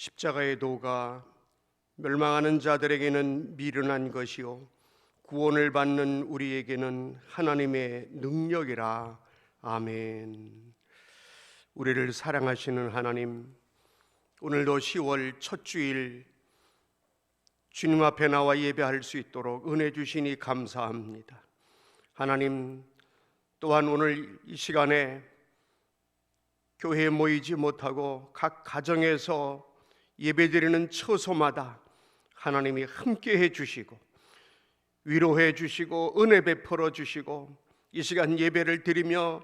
십자가의 도가 멸망하는 자들에게는 미련한 것이요 구원을 받는 우리에게는 하나님의 능력이라. 아멘. 우리를 사랑하시는 하나님, 오늘도 10월 첫 주일 주님 앞에 나와 예배할 수 있도록 은혜 주시니 감사합니다. 하나님, 또한 오늘 이 시간에 교회에 모이지 못하고 각 가정에서 예배드리는 처소마다 하나님이 함께 해주시고 위로해 주시고 은혜 베풀어 주시고 이 시간 예배를 드리며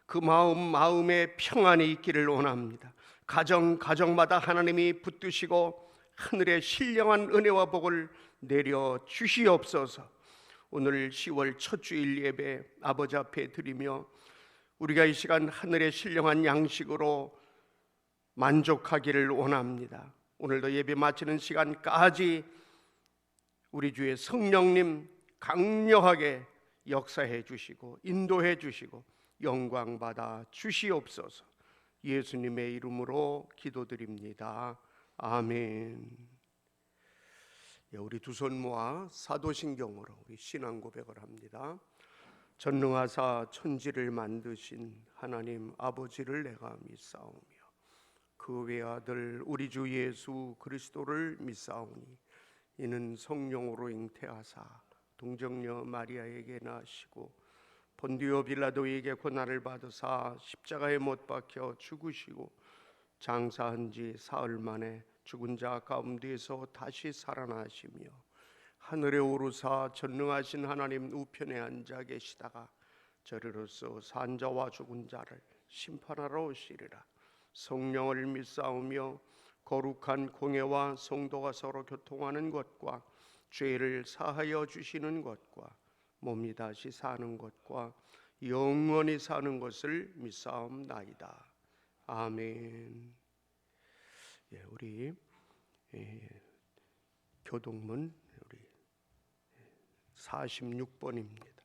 그 마음에 평안이 있기를 원합니다. 가정마다 하나님이 붙드시고 하늘의 신령한 은혜와 복을 내려 주시옵소서. 오늘 10월 첫 주일 예배 아버지 앞에 드리며 우리가 이 시간 하늘의 신령한 양식으로 만족하기를 원합니다. 오늘도 예배 마치는 시간까지 우리 주의 성령님 강력하게 역사해 주시고 인도해 주시고 영광 받아 주시옵소서. 예수님의 이름으로 기도드립니다. 아멘. 우리 두 손 모아 사도신경으로 우리 신앙 고백을 합니다. 전능하사 천지를 만드신 하나님 아버지를 내가 믿사오며 그 외아들 우리 주 예수 그리스도를 믿사오니 이는 성령으로 잉태하사 동정녀 마리아에게 나시고 본디오 빌라도에게 고난을 받으사 십자가에 못 박혀 죽으시고 장사한 지 사흘 만에 죽은 자 가운데서 다시 살아나시며 하늘에 오르사 전능하신 하나님 우편에 앉아 계시다가 저리로서 산 자와 죽은 자를 심판하러 오시리라. 성령을 믿사오며 거룩한 공회와 성도가 서로 교통하는 것과 죄를 사하여 주시는 것과 몸이 다시 사는 것과 영원히 사는 것을 믿사옵나이다. 아멘. 우리 교동문 우리 46번입니다.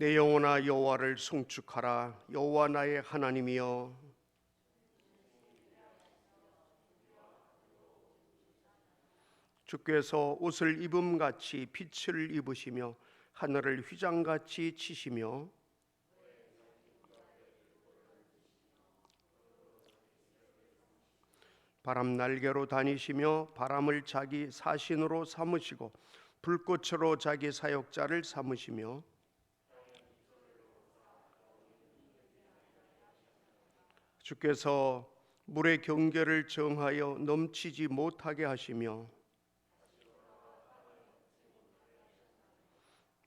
내 영혼아 여호와를 송축하라. 여호와 나의 하나님이여 주께서 옷을 입음같이 빛을 입으시며 하늘을 휘장같이 치시며 바람 날개로 다니시며 바람을 자기 사신으로 삼으시고 불꽃으로 자기 사역자를 삼으시며 주께서 물의 경계를 정하여 넘치지 못하게 하시며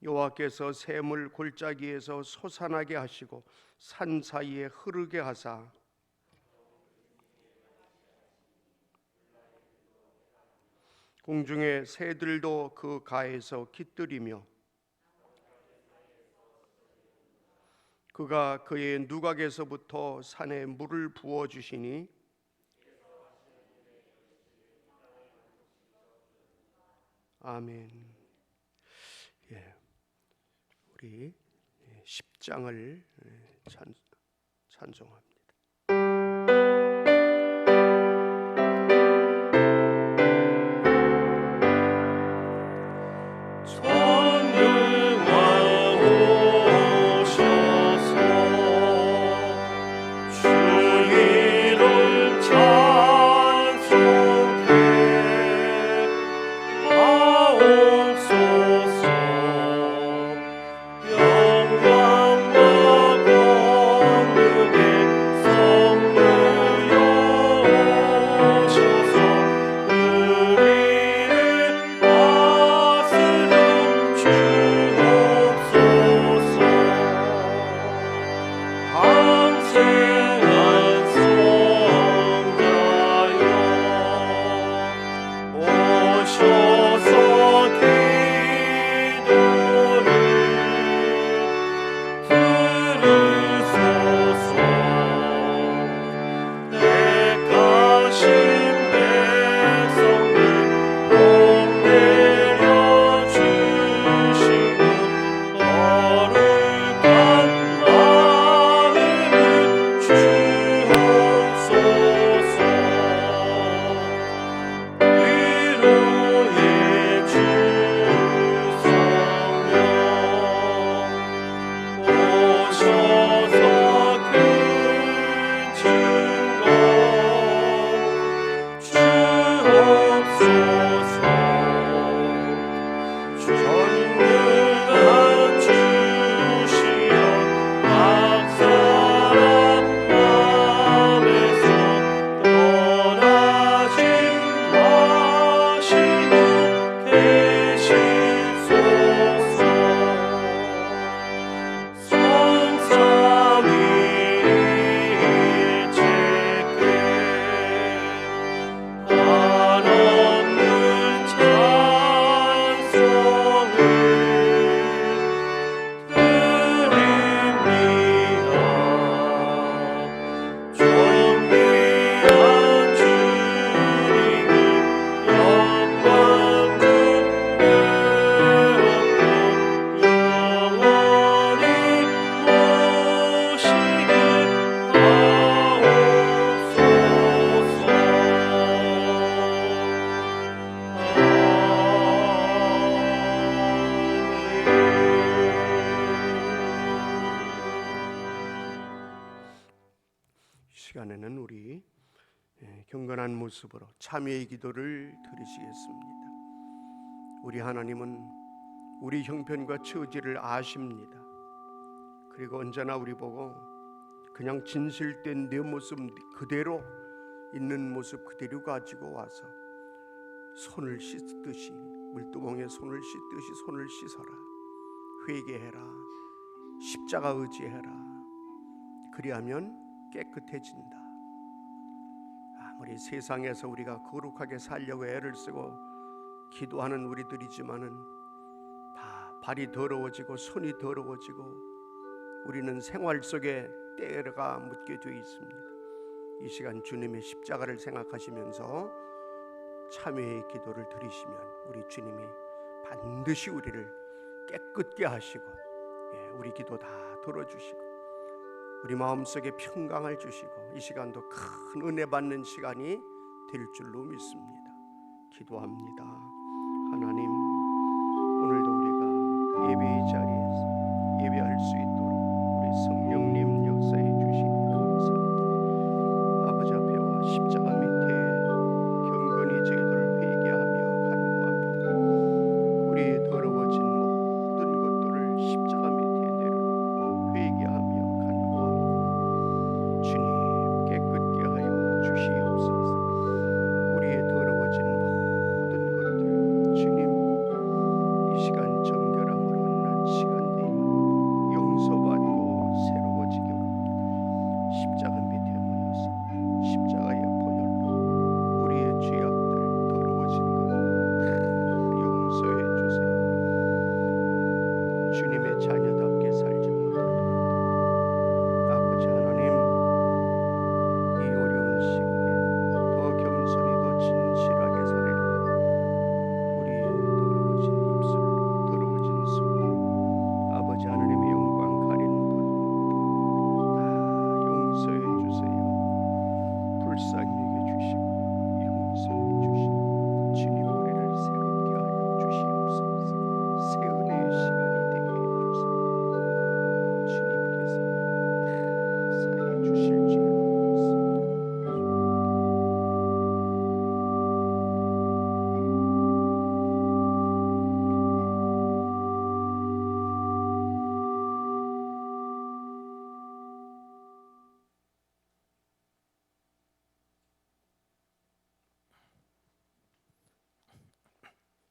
여호와께서 샘을 골짜기에서 솟아나게 하시고 산 사이에 흐르게 하사 공중의 새들도 그 가에서 깃들이며 그가 그의 누각에서부터 산에 물을 부어주시니 아멘. 우리 10장을 찬송합니다. 시간에는 우리 경건한 모습으로 참회의 기도를 드리시겠습니다. 우리 하나님은 우리 형편과 처지를 아십니다. 그리고 언제나 우리 보고 그냥 진실된 내 모습 그대로 있는 모습 그대로 가지고 와서 손을 씻듯이 물두멍에 손을 씻듯이 손을 씻어라, 회개해라, 십자가 의지해라. 그리하면 깨끗해진다. 아무리 세상에서 우리가 거룩하게 살려고 애를 쓰고 기도하는 우리들이지만은 다 발이 더러워지고 손이 더러워지고 우리는 생활 속에 때가 묻게 되어 있습니다. 이 시간 주님의 십자가를 생각하시면서 참회의 기도를 드리시면 우리 주님이 반드시 우리를 깨끗게 하시고 우리 기도 다 들어주시고 우리 마음속에 평강을 주시고 이 시간도 큰 은혜 받는 시간이 될 줄로 믿습니다. 기도합니다. 하나님, 오늘도 우리가 예배의 자리에서 예배할 수 있도록 우리 성령님 역사해 주시니 감사합니다. 아버지 앞에 와 십자가 밑에 경건히 저희들을 회개하며 간구합니다. 우리의 더러워진 모든 것들을 십자가 밑에 내려놓고 회개하며 간구합니다. 주님, 깨끗게 하여 주시옵소서. 우리의 더러워진 모든 것들 주님 이 시간 정결함으로 얻는 시간 되어 용서받고 새로워지게 합니다. 십자가 밑에 모여서 십자가의 보혈로 우리의 죄악들 더러워진 것 다 용서해 주세요. 주님의 자녀답게 살지 못합니다. 아버지 하나님, 이 어려운 시기에 더 겸손히 더 진실하게 살아야 우리의 더러워진 입술로 더러워진 손 아버지 하나님의 영광 가린 분 다 용서해 주세요. 불쌍히 여겨주시고 용서해 주시고 주님 우리를 새롭게 하여 주시옵소서. 새 은혜의 시간이 되게 해주세요. 주님께서 다 사해 주실 줄로 믿습니다.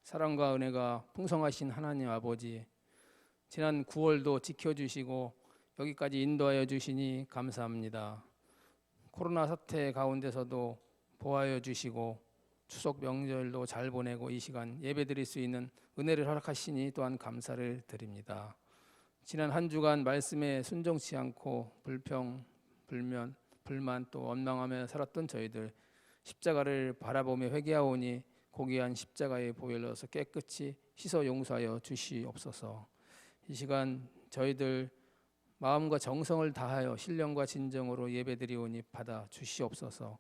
사랑과 은혜가 풍성하신 하나님 아버지, 지난 9월도 지켜주시고 여기까지 인도하여 주시니 감사합니다. 코로나 사태 가운데서도 보호하여 주시고 추석 명절도 잘 보내고 이 시간 예배드릴 수 있는 은혜를 허락하시니 또한 감사를 드립니다. 지난 한 주간 말씀에 순종치 않고 불평, 불면, 불만 또 원망하며 살았던 저희들 십자가를 바라보며 회개하오니 고귀한 십자가의 보혈로서 깨끗이 씻어 용서하여 주시옵소서. 이 시간 저희들 마음과 정성을 다하여 신령과 진정으로 예배드리오니 받아 주시옵소서.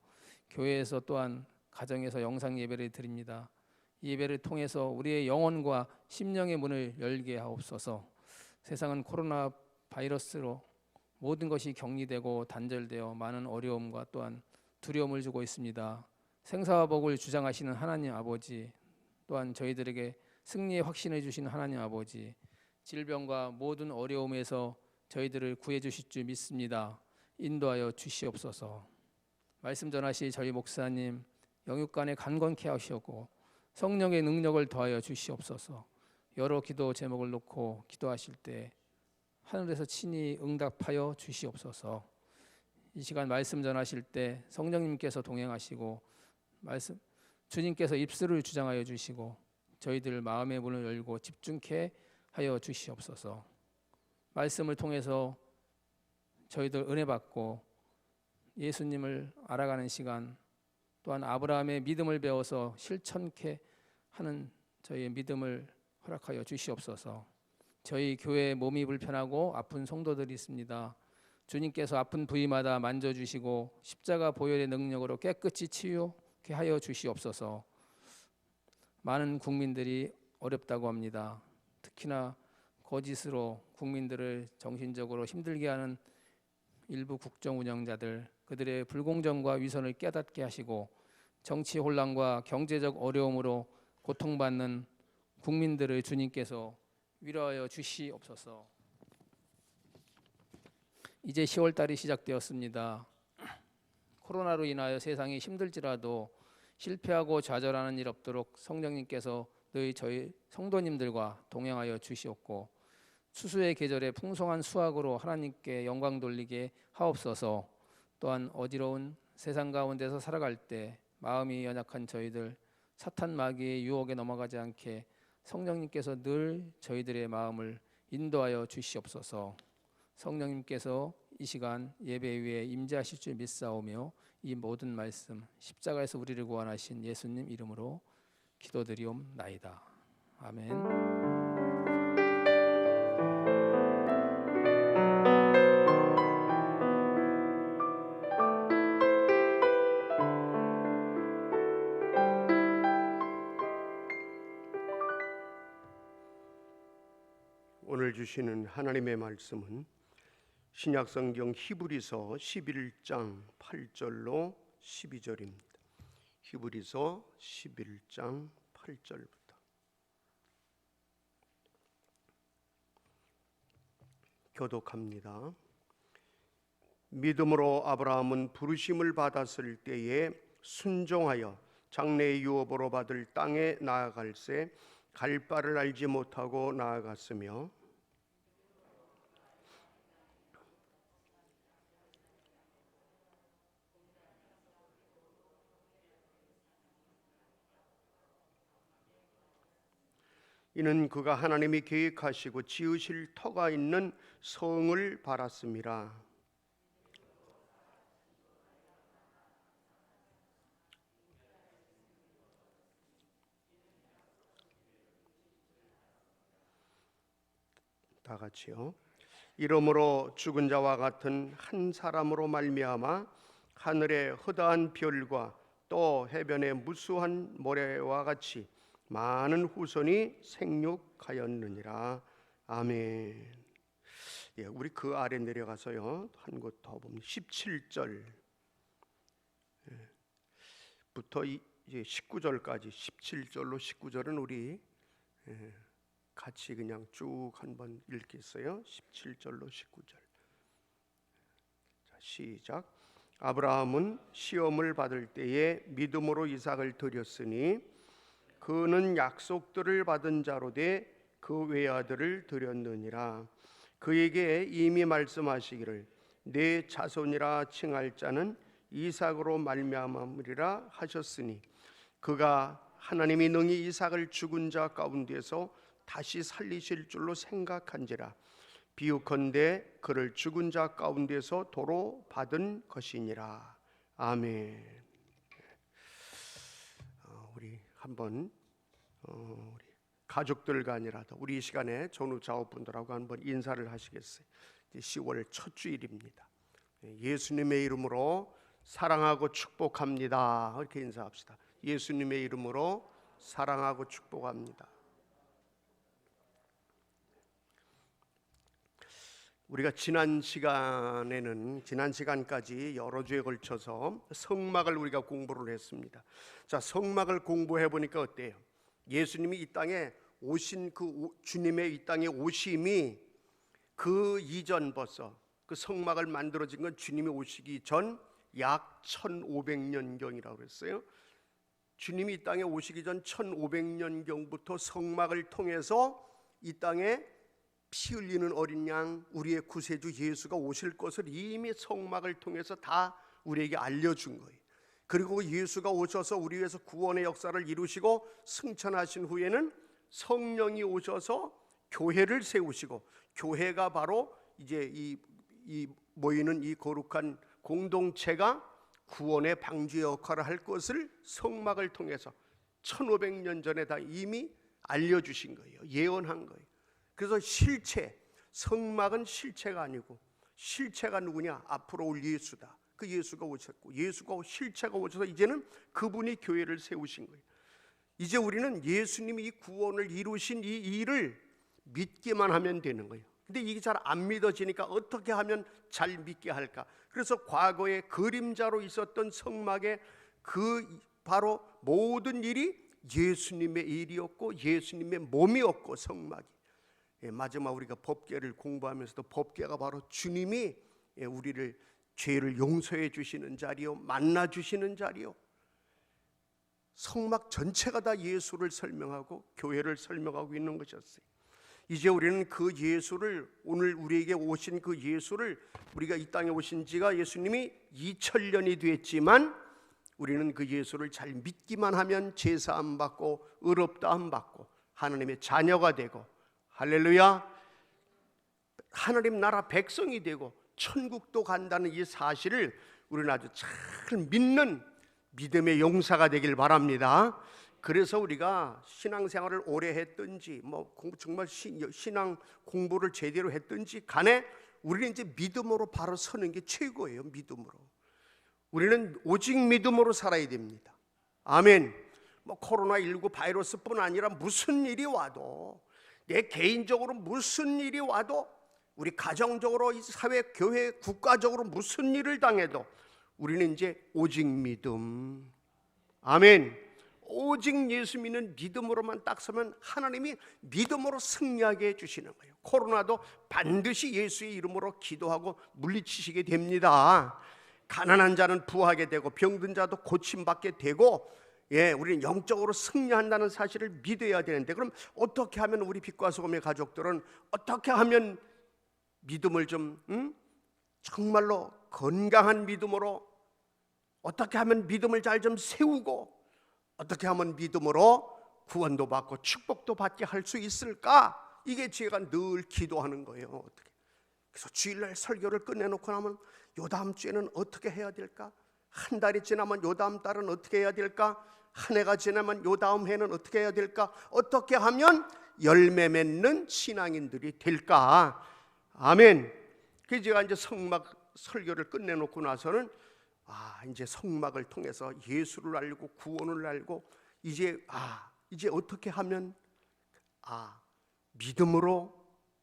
교회에서 또한 가정에서 영상 예배를 드립니다. 이 예배를 통해서 우리의 영혼과 심령의 문을 열게 하옵소서. 세상은 코로나 바이러스로 모든 것이 격리되고 단절되어 많은 어려움과 또한 두려움을 주고 있습니다. 생사와 복을 주장하시는 하나님 아버지, 또한 저희들에게 승리의 확신을 주시는 하나님 아버지, 질병과 모든 어려움에서 저희들을 구해 주실 줄 믿습니다. 인도하여 주시옵소서. 말씀 전하실 저희 목사님 영육간에 간건케 하시옵고 성령의 능력을 더하여 주시옵소서. 여러 기도 제목을 놓고 기도하실 때 하늘에서 친히 응답하여 주시옵소서. 이 시간 말씀 전하실 때 성령님께서 동행하시고 말씀 주님께서 입술을 주장하여 주시고 저희들 마음의 문을 열고 집중케 하여 주시옵소서. 말씀을 통해서 저희들 은혜 받고 예수님을 알아가는 시간, 또한 아브라함의 믿음을 배워서 실천케 하는 저희의 믿음을 허락하여 주시옵소서. 저희 교회에 몸이 불편하고 아픈 성도들이 있습니다. 주님께서 아픈 부위마다 만져주시고 십자가 보혈의 능력으로 깨끗이 치유케 하여 주시옵소서. 많은 국민들이 어렵다고 합니다. 특히나 거짓으로 국민들을 정신적으로 힘들게 하는 일부 국정 운영자들 그들의 불공정과 위선을 깨닫게 하시고 정치 혼란과 경제적 어려움으로 고통받는 국민들을 주님께서 위로하여 주시옵소서. 이제 10월 달이 시작되었습니다. 코로나로 인하여 세상이 힘들지라도 실패하고 좌절하는 일 없도록 성령님께서 늘 저희 성도님들과 동행하여 주시옵고 추수의 계절에 풍성한 수확으로 하나님께 영광 돌리게 하옵소서. 또한 어지러운 세상 가운데서 살아갈 때 마음이 연약한 저희들 사탄 마귀의 유혹에 넘어가지 않게 성령님께서 늘 저희들의 마음을 인도하여 주시옵소서. 성령님께서 이 시간 예배 위에 임재하실 줄 믿사오며 이 모든 말씀 십자가에서 우리를 구원하신 예수님 이름으로 기도드리옵나이다. 아멘. 오늘 주시는 하나님의 말씀은 신약성경 히브리서 11장 8절로 12절입니다. 히브리서 11장 8절부터 교독합니다. 믿음으로 아브라함은 부르심을 받았을 때에 순종하여 장래의 유업으로 받을 땅에 나아갈새 갈 바를 알지 못하고 나아갔으며 이는 그가 하나님이 계획하시고 지으실 터가 있는 성을 바랐습니다. 다 같이요. 이러므로 죽은 자와 같은 한 사람으로 말미암아 하늘의 허다한 별과 또 해변의 무수한 모래와 같이 많은 후손이 생육하였느니라. 아멘. 예, 우리 그 아래 내려가서요 한 곳 더 보면 17절부터 이제 19절까지 17절로 19절은 우리 같이 그냥 쭉 한번 읽겠어요. 17절로 19절. 자, 시작. 아브라함은 시험을 받을 때에 믿음으로 이삭을 드렸으니 그는 약속들을 받은 자로 돼 그 외아들을 드렸느니라. 그에게 이미 말씀하시기를 내 자손이라 칭할 자는 이삭으로 말미암으리라 하셨으니 그가 하나님이 능히 이삭을 죽은 자 가운데서 다시 살리실 줄로 생각한지라. 비유컨대 그를 죽은 자 가운데서 도로 받은 것이니라. 아멘. 우리 한번 우리 가족들과 아니라도 우리 이 시간에 전후좌우분들하고 한번 인사를 하시겠어요? 10월 첫 주일입니다. 예수님의 이름으로 사랑하고 축복합니다. 이렇게 인사합시다. 예수님의 이름으로 사랑하고 축복합니다. 우리가 지난 시간까지 여러 주에 걸쳐서 성막을 우리가 공부를 했습니다. 자, 성막을 공부해 보니까 어때요? 예수님이 이 땅에 오신 그 주님의 이 땅에 오심이 그 이전 벌써 그 성막을 만들어진 건 주님이 오시기 전 약 1500년경이라고 그랬어요. 주님이 이 땅에 오시기 전 1500년경부터 성막을 통해서 이 땅에 피 흘리는 어린 양 우리의 구세주 예수가 오실 것을 이미 성막을 통해서 다 우리에게 알려준 거예요. 그리고 예수가 오셔서 우리 위해서 구원의 역사를 이루시고 승천하신 후에는 성령이 오셔서 교회를 세우시고 교회가 바로 이제 이 모이는 이 거룩한 공동체가 구원의 방주의 역할을 할 것을 성막을 통해서 1500년 전에 다 이미 알려주신 거예요. 예언한 거예요. 그래서 성막은 실체가 아니고 실체가 누구냐? 앞으로 올 예수다. 그 예수가 오셨고 예수가 실체가 오셔서 이제는 그분이 교회를 세우신 거예요. 이제 우리는 예수님이 이 구원을 이루신 이 일을 믿기만 하면 되는 거예요. 근데 이게 잘 안 믿어지니까 어떻게 하면 잘 믿게 할까? 그래서 과거에 그림자로 있었던 성막에 그 바로 모든 일이 예수님의 일이었고 예수님의 몸이었고 성막이. 마지막 우리가 법궤를 공부하면서도 법궤가 바로 주님이 우리를 죄를 용서해 주시는 자리요, 만나 주시는 자리요. 성막 전체가 다 예수를 설명하고 교회를 설명하고 있는 것이었어요. 이제 우리는 그 예수를, 오늘 우리에게 오신 그 예수를, 우리가 이 땅에 오신 지가 예수님이 2000년이 됐지만 우리는 그 예수를 잘 믿기만 하면 제사함 받고 의롭다함 받고 하나님의 자녀가 되고, 할렐루야, 하나님 나라 백성이 되고 천국도 간다는 이 사실을 우리는 아주 잘 믿는 믿음의 용사가 되길 바랍니다. 그래서 우리가 신앙생활을 오래 했든지 정말 신앙 공부를 제대로 했든지 간에 우리는 이제 믿음으로 바로 서는 게 최고예요. 믿음으로 우리는 오직 믿음으로 살아야 됩니다. 아멘. 코로나19 바이러스뿐 아니라 무슨 일이 와도, 내 개인적으로 무슨 일이 와도, 우리 가정적으로, 이 사회, 교회, 국가적으로 무슨 일을 당해도 우리는 이제 오직 믿음. 아멘. 오직 예수 믿는 믿음으로만 딱 서면 하나님이 믿음으로 승리하게 해주시는 거예요. 코로나도 반드시 예수의 이름으로 기도하고 물리치시게 됩니다. 가난한 자는 부하게 되고 병든 자도 고침받게 되고, 우리는 영적으로 승리한다는 사실을 믿어야 되는데, 그럼 어떻게 하면 우리 빛과 소금의 가족들은 어떻게 하면 믿음을 좀 정말로 건강한 믿음으로, 어떻게 하면 믿음을 잘 좀 세우고, 어떻게 하면 믿음으로 구원도 받고 축복도 받게 할 수 있을까? 이게 제가 늘 기도하는 거예요. 어떻게? 그래서 주일날 설교를 끝내놓고 나면 요 다음 주에는 어떻게 해야 될까? 한 달이 지나면 요 다음 달은 어떻게 해야 될까? 한 해가 지나면 요 다음 해는 어떻게 해야 될까? 어떻게 하면 열매 맺는 신앙인들이 될까? 아멘. 그래서 제가 이제 성막 설교를 끝내놓고 나서는 이제 성막을 통해서 예수를 알고 구원을 알고 이제 어떻게 하면 믿음으로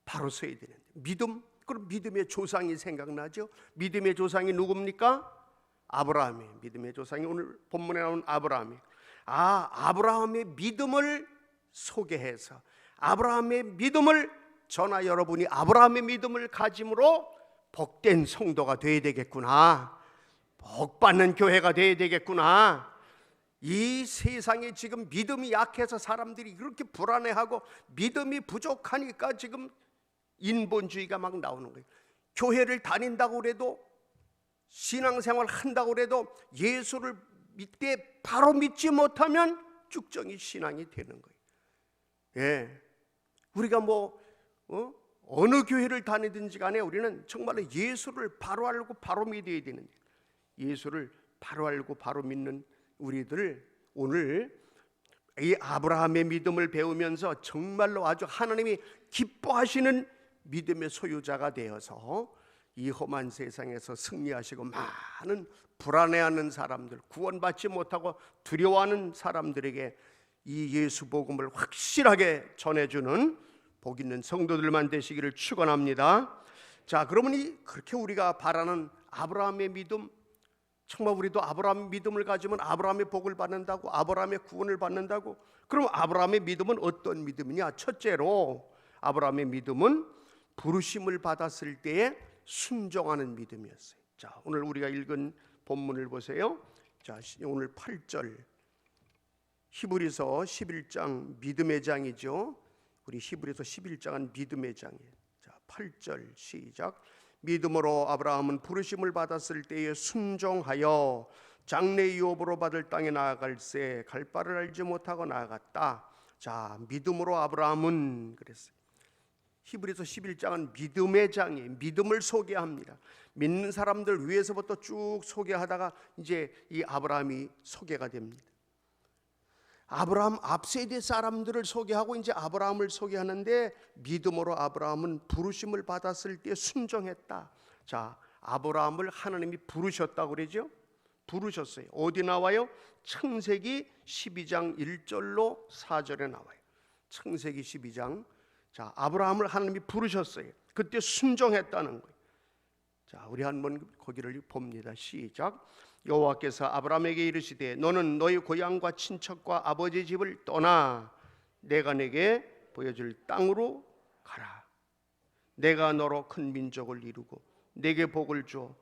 바로 서야 되는데, 믿음, 그럼 믿음의 조상이 생각나죠? 믿음의 조상이 누굽니까? 아브라함이. 믿음의 조상이 오늘 본문에 나온 아브라함이. 아브라함의 믿음을 소개해서 아브라함의 믿음을 저나 여러분이 아브라함의 믿음을 가짐으로 복된 성도가 되어야 되겠구나, 복받는 교회가 되어야 되겠구나. 이 세상에 지금 믿음이 약해서 사람들이 그렇게 불안해하고 믿음이 부족하니까 지금 인본주의가 막 나오는 거예요. 교회를 다닌다고 그래도, 신앙생활 한다고 그래도 예수를 믿되 바로 믿지 못하면 쭉정이 신앙이 되는 거예요. 우리가 어느 교회를 다니든지 간에 우리는 정말로 예수를 바로 알고 바로 믿어야 되는데, 예수를 바로 알고 바로 믿는 우리들, 오늘 이 아브라함의 믿음을 배우면서 정말로 아주 하나님이 기뻐하시는 믿음의 소유자가 되어서 이 험한 세상에서 승리하시고 많은 불안해하는 사람들, 구원받지 못하고 두려워하는 사람들에게 이 예수 복음을 확실하게 전해주는 복 있는 성도들만 되시기를 축원합니다. 자, 그러면 그렇게 우리가 바라는 아브라함의 믿음, 정말 우리도 아브라함 믿음을 가지면 아브라함의 복을 받는다고, 아브라함의 구원을 받는다고. 그럼 아브라함의 믿음은 어떤 믿음이냐? 첫째로 아브라함의 믿음은 부르심을 받았을 때에 순종하는 믿음이었어요. 자, 오늘 우리가 읽은 본문을 보세요. 자, 오늘 8절, 히브리서 11장 믿음의 장이죠. 우리 히브리서 11장은 믿음의 장이에요. 자, 8절 시작. 믿음으로 아브라함은 부르심을 받았을 때에 순종하여 장래 유업으로 받을 땅에 나아갈새 갈 바를 알지 못하고 나아갔다. 자, 믿음으로 아브라함은 그랬어요. 히브리서 11장은 믿음의 장이에요. 믿음을 소개합니다. 믿는 사람들 위에서부터 쭉 소개하다가 이제 이 아브라함이 소개가 됩니다. 아브라함 앞세대 사람들을 소개하고 이제 아브라함을 소개하는데, 믿음으로 아브라함은 부르심을 받았을 때 순종했다. 자, 아브라함을 하나님이 부르셨다고 그러죠. 부르셨어요. 어디 나와요? 창세기 12장 1절로 4절에 나와요. 창세기 12장 자, 아브라함을 하나님이 부르셨어요. 그때 순종했다는 거예요. 자, 우리 한번 거기를 봅니다. 시작. 여호와께서 아브라함에게 이르시되 너는 너희 고향과 친척과 아버지 집을 떠나 내가 내게 보여줄 땅으로 가라. 내가 너로 큰 민족을 이루고 내게 복을 줘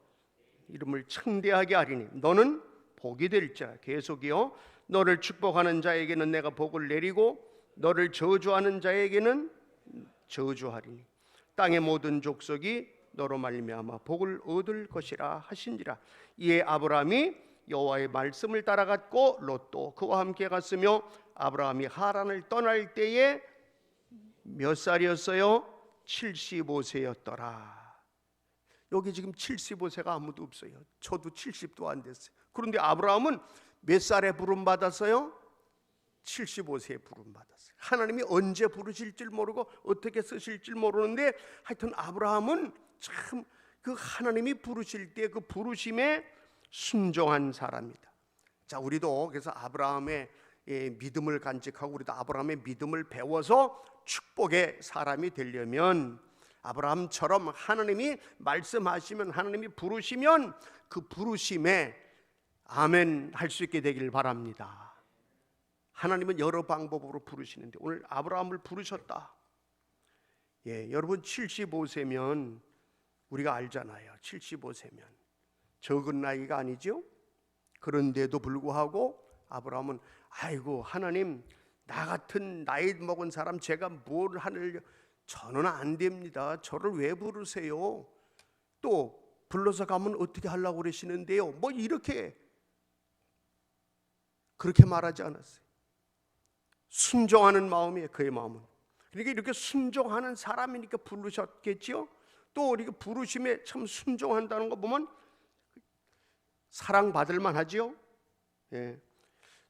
이름을 창대하게 하리니 너는 복이 될지라. 계속이요. 너를 축복하는 자에게는 내가 복을 내리고 너를 저주하는 자에게는 저주하리니 땅의 모든 족속이 너로 말미암아 복을 얻을 것이라 하신지라. 이에 아브라함이 여호와의 말씀을 따라갔고 롯도 그와 함께 갔으며 아브라함이 하란을 떠날 때에 몇 살이었어요? 75세였더라. 여기 지금 75세가 아무도 없어요. 저도 70도 안 됐어요. 그런데 아브라함은 몇 살에 부름 받았어요? 75세에 부름 받았어요. 하나님이 언제 부르실 줄 모르고 어떻게 쓰실 줄 모르는데 하여튼 아브라함은 참 그 하나님이 부르실 때 그 부르심에 순종한 사람이다. 자, 우리도 그래서 아브라함의 믿음을 간직하고 우리도 아브라함의 믿음을 배워서 축복의 사람이 되려면 아브라함처럼 하나님이 말씀하시면 하나님이 부르시면 그 부르심에 아멘 할 수 있게 되길 바랍니다. 하나님은 여러 방법으로 부르시는데 오늘 아브라함을 부르셨다. 여러분 75세면 우리가 알잖아요. 75세면 적은 나이가 아니죠. 그런데도 불구하고 아브라함은 아이고 하나님 나 같은 나이 먹은 사람 제가 뭘 하늘 저는 안 됩니다. 저를 왜 부르세요? 또 불러서 가면 어떻게 하려고 그러시는데요? 뭐 이렇게 그렇게 말하지 않았어요. 순종하는 마음이에요. 그의 마음은. 그러니까 이렇게 순종하는 사람이니까 부르셨겠지요. 또 우리가 부르심에 참 순종한다는 거 보면 사랑받을 만하지요.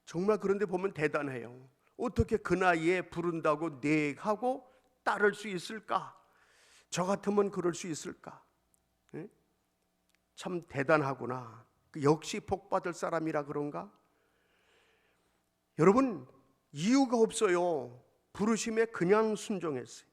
정말 그런데 보면 대단해요. 어떻게 그 나이에 부른다고 네 하고 따를 수 있을까? 저 같으면 그럴 수 있을까? 참 대단하구나. 역시 복받을 사람이라 그런가? 여러분 이유가 없어요. 부르심에 그냥 순종했어요.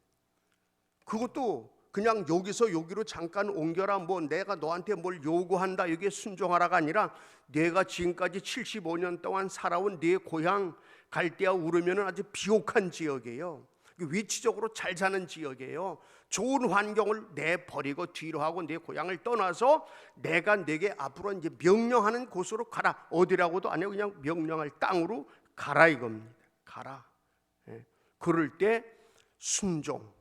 그것도 그냥 여기서 여기로 잠깐 옮겨라, 뭐 내가 너한테 뭘 요구한다 이게 순종하라가 아니라 내가 지금까지 75년 동안 살아온 네 고향 갈대아 우르면은 아주 비옥한 지역이에요. 위치적으로 잘 사는 지역이에요. 좋은 환경을 내버리고 뒤로 하고 내 고향을 떠나서 내가 내게 앞으로 이제 명령하는 곳으로 가라. 어디라고도 아니고 그냥 명령할 땅으로 가라 이겁니다. 가라. 그럴 때 순종.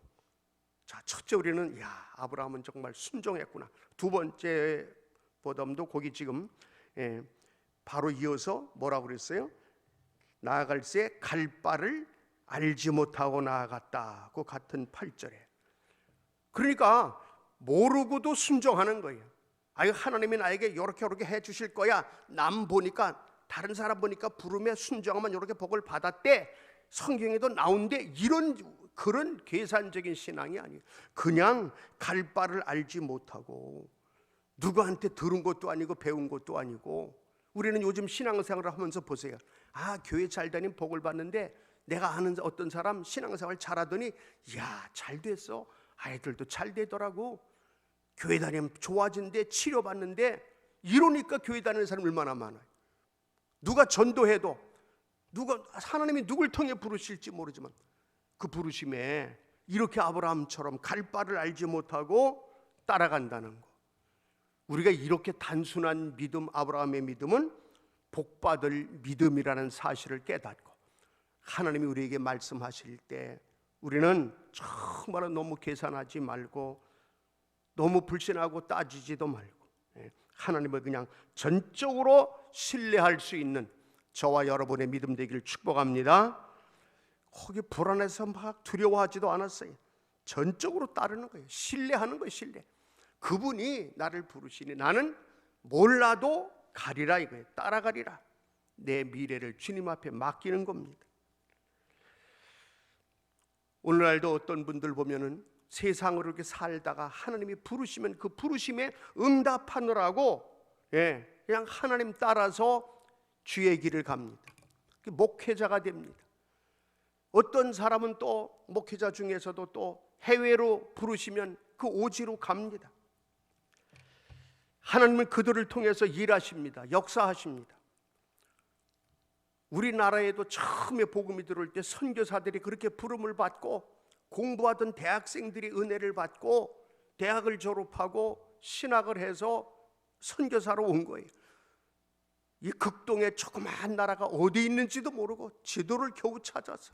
자, 첫째 우리는 아브라함은 정말 순종했구나. 두 번째 보담도 거기 지금 바로 이어서 뭐라고 그랬어요? 나아갈새 갈 바를 알지 못하고 나아갔다. 그 같은 8절에. 그러니까 모르고도 순종하는 거예요. 하나님이 나에게 이렇게 해 주실 거야. 남 보니까 다른 사람 보니까 부름에 순종하면 이렇게 복을 받았대. 성경에도 나온대. 이런 그런 계산적인 신앙이 아니에요. 그냥 갈 바를 알지 못하고 누구한테 들은 것도 아니고 배운 것도 아니고. 우리는 요즘 신앙생활을 하면서 보세요. 교회 잘 다니면 복을 받는데 내가 아는 어떤 사람 신앙생활 잘하더니 잘 됐어. 아이들도 잘 되더라고. 교회 다니면 좋아진대. 치료받는데. 이러니까 교회 다니는 사람이 얼마나 많아요. 누가 전도해도 하나님이 누굴 통해 부르실지 모르지만 그 부르심에 이렇게 아브라함처럼 갈 바를 알지 못하고 따라간다는 거. 우리가 이렇게 단순한 믿음, 아브라함의 믿음은 복받을 믿음이라는 사실을 깨닫고 하나님이 우리에게 말씀하실 때 우리는 정말 너무 계산하지 말고 너무 불신하고 따지지도 말고 하나님을 그냥 전적으로 신뢰할 수 있는 저와 여러분의 믿음 되기를 축복합니다. 거기 불안해서 막 두려워하지도 않았어요. 전적으로 따르는 거예요. 신뢰하는 거예요. 신뢰. 그분이 나를 부르시니 나는 몰라도 가리라 이거예요. 따라가리라. 내 미래를 주님 앞에 맡기는 겁니다. 오늘날도 어떤 분들 보면은 세상으로 이렇게 살다가 하나님이 부르시면 그 부르심에 응답하느라고 그냥 하나님 따라서 주의 길을 갑니다. 목회자가 됩니다. 어떤 사람은 또 목회자 중에서도 또 해외로 부르시면 그 오지로 갑니다. 하나님은 그들을 통해서 일하십니다. 역사하십니다. 우리나라에도 처음에 복음이 들어올 때 선교사들이 그렇게 부름을 받고 공부하던 대학생들이 은혜를 받고 대학을 졸업하고 신학을 해서 선교사로 온 거예요. 이 극동의 조그마한 나라가 어디 있는지도 모르고 지도를 겨우 찾아서,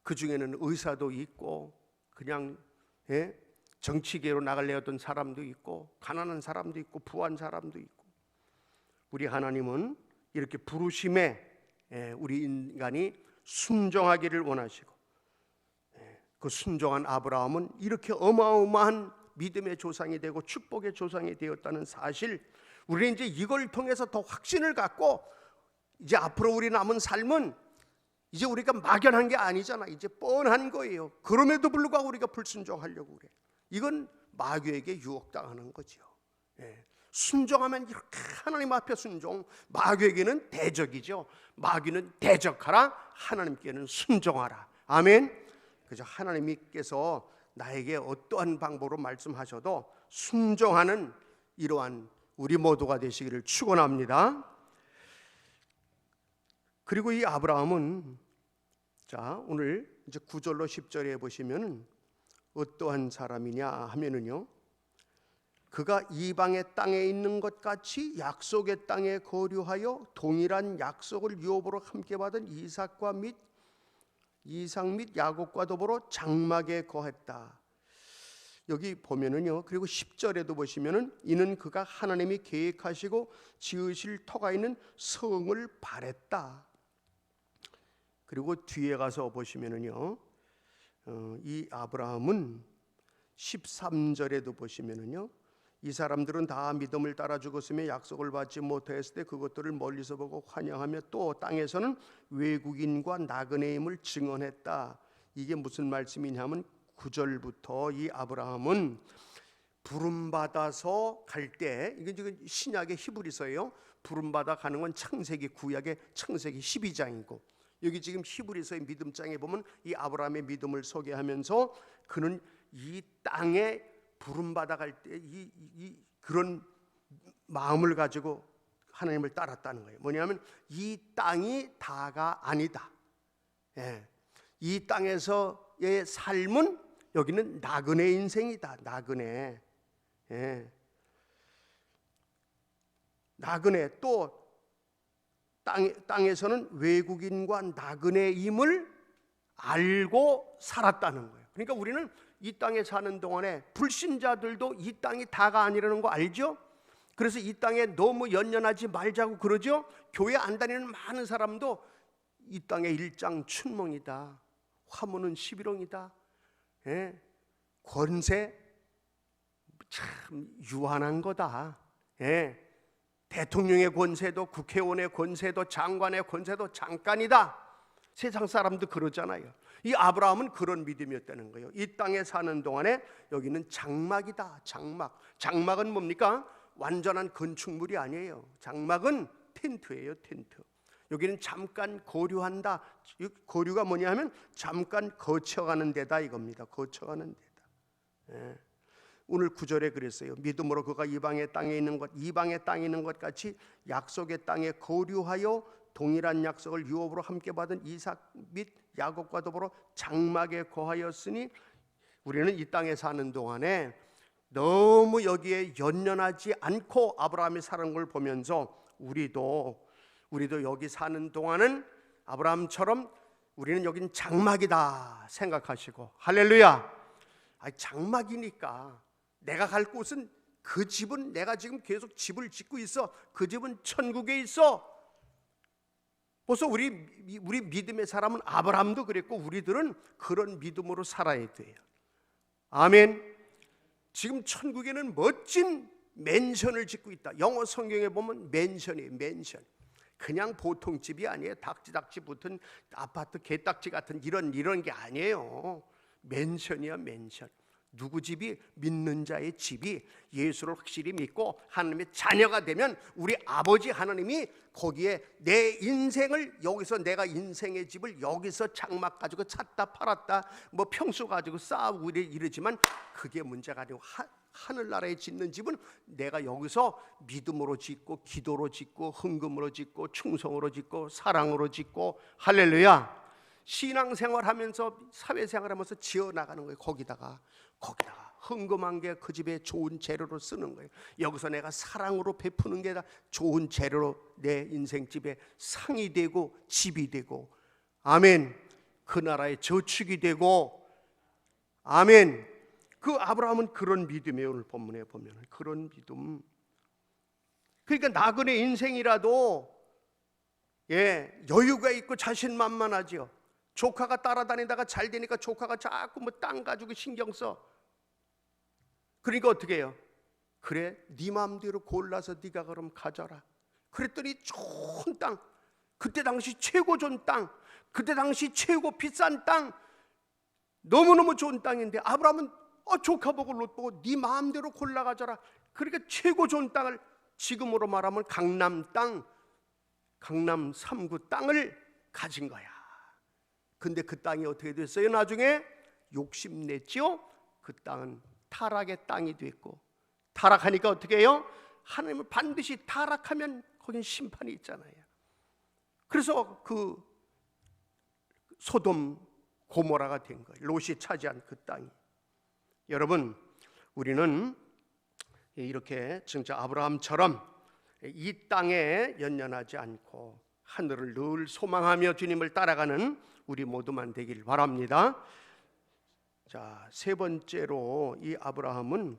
그 중에는 의사도 있고 그냥 정치계로 나가려 하던 사람도 있고 가난한 사람도 있고 부한 사람도 있고. 우리 하나님은 이렇게 부르심에 우리 인간이 순종하기를 원하시고, 그 순종한 아브라함은 이렇게 어마어마한 믿음의 조상이 되고 축복의 조상이 되었다는 사실, 우리는 이제 이걸 통해서 더 확신을 갖고 이제 앞으로 우리 남은 삶은 이제 우리가 막연한 게 아니잖아. 이제 뻔한 거예요. 그럼에도 불구하고 우리가 불순종하려고 그래. 이건 마귀에게 유혹당하는 거죠. 순종하면 이렇게 하나님 앞에 순종, 마귀에게는 대적이죠. 마귀는 대적하라, 하나님께는 순종하라. 아멘. 그저 하나님께서 나에게 어떠한 방법으로 말씀하셔도 순종하는 이러한 우리 모두가 되시기를 축원합니다. 그리고 이 아브라함은, 자 오늘 이제 9절로 10절에 보시면은 어떠한 사람이냐 하면은요, 그가 이방의 땅에 있는 것 같이 약속의 땅에 거류하여 동일한 약속을 유업으로 함께 받은 이삭 및 야곱과 더불어 장막에 거했다. 여기 보면은요, 그리고 10절에도 보시면은 이는 그가 하나님이 계획하시고 지으실 터가 있는 성을 바랬다. 그리고 뒤에 가서 보시면은요, 이 아브라함은 13절에도 보시면은요, 이 사람들은 다 믿음을 따라 죽었으며 약속을 받지 못하였을 때 그것들을 멀리서 보고 환영하며 또 땅에서는 외국인과 나그네임을 증언했다. 이게 무슨 말씀이냐면 9절부터 이 아브라함은 부름받아서 갈 때, 이게 지금 신약의 히브리서예요. 부름받아 가는 건 창세기, 구약의 창세기 12장이고, 여기 지금 히브리서의 믿음장에 보면 이 아브라함의 믿음을 소개하면서 그는 이 땅에 부름받아 갈 때 그런 마음을 가지고 하나님을 따랐다는 거예요. 뭐냐면 이 땅이 다가 아니다. 이 땅에서의 삶은 여기는 나그네 인생이다. 나그네. 나그네. 또 땅에서는 외국인과 나그네임을 알고 살았다는 거예요. 그러니까 우리는 이 땅에 사는 동안에 불신자들도 이 땅이 다가 아니라는 거 알죠? 그래서 이 땅에 너무 연연하지 말자고 그러죠? 교회 안 다니는 많은 사람도 이 땅의 일장춘몽이다, 화무는 11홍이다, 권세 참 유한한 거다. 대통령의 권세도, 국회의원의 권세도, 장관의 권세도 잠깐이다. 세상 사람도 그러잖아요. 이 아브라함은 그런 믿음이었다는 거예요. 이 땅에 사는 동안에 여기는 장막이다. 장막. 장막은 뭡니까? 완전한 건축물이 아니에요. 장막은 텐트예요. 텐트. 여기는 잠깐 거류한다. 거류가 뭐냐 하면 잠깐 거쳐가는 데다 이겁니다. 거쳐가는 데다. 오늘 9절에 그랬어요. 믿음으로 그가 이방의 땅에 있는 것 같이 약속의 땅에 거류하여 동일한 약속을 유업으로 함께 받은 이삭 및 야곱과 더불어 장막에 거하였으니, 우리는 이 땅에 사는 동안에 너무 여기에 연연하지 않고 아브라함이 사는 걸 보면서 우리도 여기 사는 동안은 아브라함처럼 우리는 여긴 장막이다 생각하시고, 할렐루야. 장막이니까 내가 갈 곳은 그 집은, 내가 지금 계속 집을 짓고 있어, 그 집은 천국에 있어. 벌써 우리 믿음의 사람은 아브라함도 그랬고 우리들은 그런 믿음으로 살아야 돼요. 아멘. 지금 천국에는 멋진 맨션을 짓고 있다. 영어 성경에 보면 맨션이에요. 맨션. 그냥 보통 집이 아니에요. 닥지 붙은 아파트 개딱지 같은 이런 게 아니에요. 맨션이야, 맨션. 누구 집이? 믿는 자의 집이 예수를 확실히 믿고 하나님의 자녀가 되면 우리 아버지 하나님이 거기에 내 인생을, 여기서 내가 인생의 집을 여기서 장막 가지고 샀다 팔았다 뭐 평수 가지고 쌓고 이러지만 그게 문제가 아니고 하늘나라에 짓는 집은 내가 여기서 믿음으로 짓고 기도로 짓고 헌금으로 짓고 충성으로 짓고 사랑으로 짓고, 할렐루야. 신앙생활하면서 사회생활하면서 지어나가는 거예요. 거기다가 헌금한 게 그 집에 좋은 재료로 쓰는 거예요. 여기서 내가 사랑으로 베푸는 게 다 좋은 재료로 내 인생집에 상이 되고 집이 되고, 아멘. 그 나라의 저축이 되고, 아멘. 그 아브라함은 그런 믿음이에요. 오늘 본문에 보면 그런 믿음. 그러니까 나그네 인생이라도 여유가 있고 자신만만하지요. 조카가 따라다니다가 잘 되니까 조카가 자꾸 뭐 땅 가지고 신경 써. 그러니까 어떻게 해요? 그래, 네 마음대로 골라서 네가 그럼 가져라. 그랬더니 좋은 땅, 그때 당시 최고 좋은 땅, 그때 당시 최고 비싼 땅, 너무너무 좋은 땅인데 아브라함은 조카 보고 롯 보고 네 마음대로 골라 가져라. 그러니까 최고 좋은 땅을, 지금으로 말하면 강남 땅, 강남 3구 땅을 가진 거야. 근데 그 땅이 어떻게 됐어요? 나중에 욕심냈죠. 그 땅은 타락의 땅이 됐고, 타락하니까 어떻게 해요? 하나님은 반드시 타락하면 거긴 심판이 있잖아요. 그래서 그 소돔 고모라가 된 거예요. 롯이 차지한 그 땅이. 여러분, 우리는 이렇게 진짜 아브라함처럼 이 땅에 연연하지 않고 하늘을 늘 소망하며 주님을 따라가는 우리 모두만 되길 바랍니다. 자, 세 번째로 이 아브라함은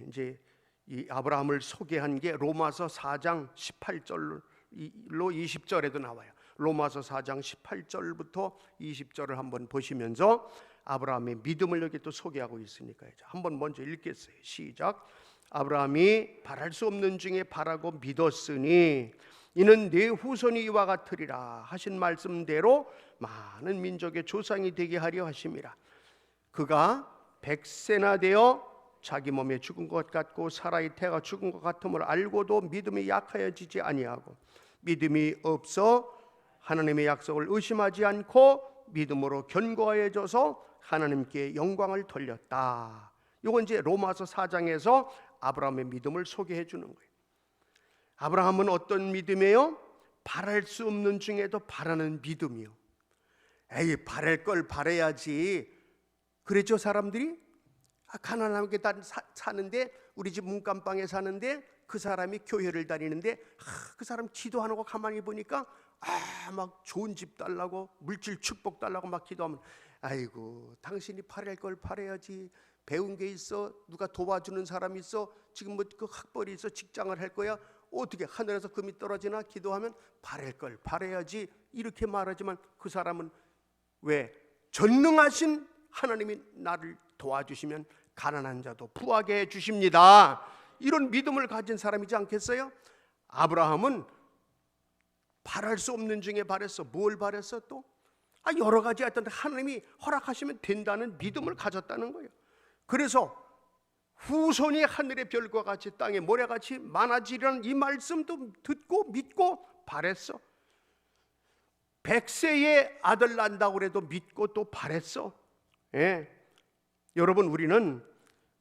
이제 이 아브라함을 소개한 게 로마서 4장 18절로 20절에도 나와요. 로마서 4장 18절부터 20절을 한번 보시면서 아브라함의 믿음을 여기 또 소개하고 있으니까요. 한번 먼저 읽겠어요. 시작. 아브라함이 바랄 수 없는 중에 바라고 믿었으니 이는 내 후손이 이와 같으리라 하신 말씀대로 많은 민족의 조상이 되게 하려 하심이라. 그가 100세나 되어 자기 몸에 죽은 것 같고 사라의 태가 죽은 것 같음을 알고도 믿음이 약하여지지 아니하고 믿음이 없어 하나님의 약속을 의심하지 않고 믿음으로 견고하여져서 하나님께 영광을 돌렸다. 이건 이제 로마서 4장에서 아브라함의 믿음을 소개해 주는 거예요. 아브라함은 어떤 믿음이에요? 바랄 수 없는 중에도 바라는 믿음이요. 에이, 바랄 걸 바라야지. 그랬죠, 사람들이? 가난하게 사는데, 우리 집 문간방에 사는데 그 사람이 교회를 다니는데 그 사람 기도하는 거 가만히 보니까 막 좋은 집 달라고, 물질 축복 달라고 막 기도하면, 아이고, 당신이 바랄 걸 바라야지. 배운 게 있어? 누가 도와주는 사람이 있어? 지금 뭐 그 학벌이 있어? 직장을 할 거야? 어떻게 하늘에서 금이 떨어지나? 기도하면 바랄 걸 바라야지. 이렇게 말하지만 그 사람은 왜? 전능하신 하나님이 나를 도와주시면 가난한 자도 부하게 해주십니다. 이런 믿음을 가진 사람이지 않겠어요? 아브라함은 바랄 수 없는 중에 바랬어. 뭘 바랬어 또? 여러 가지 하여튼 하나님이 허락하시면 된다는 믿음을 가졌다는 거예요. 그래서 후손이 하늘의 별과 같이 땅의 모래같이 많아지려는 이 말씀도 듣고 믿고 바랬어. 100세에 아들 난다고 그래도 믿고 또 바랬어. 여러분, 우리는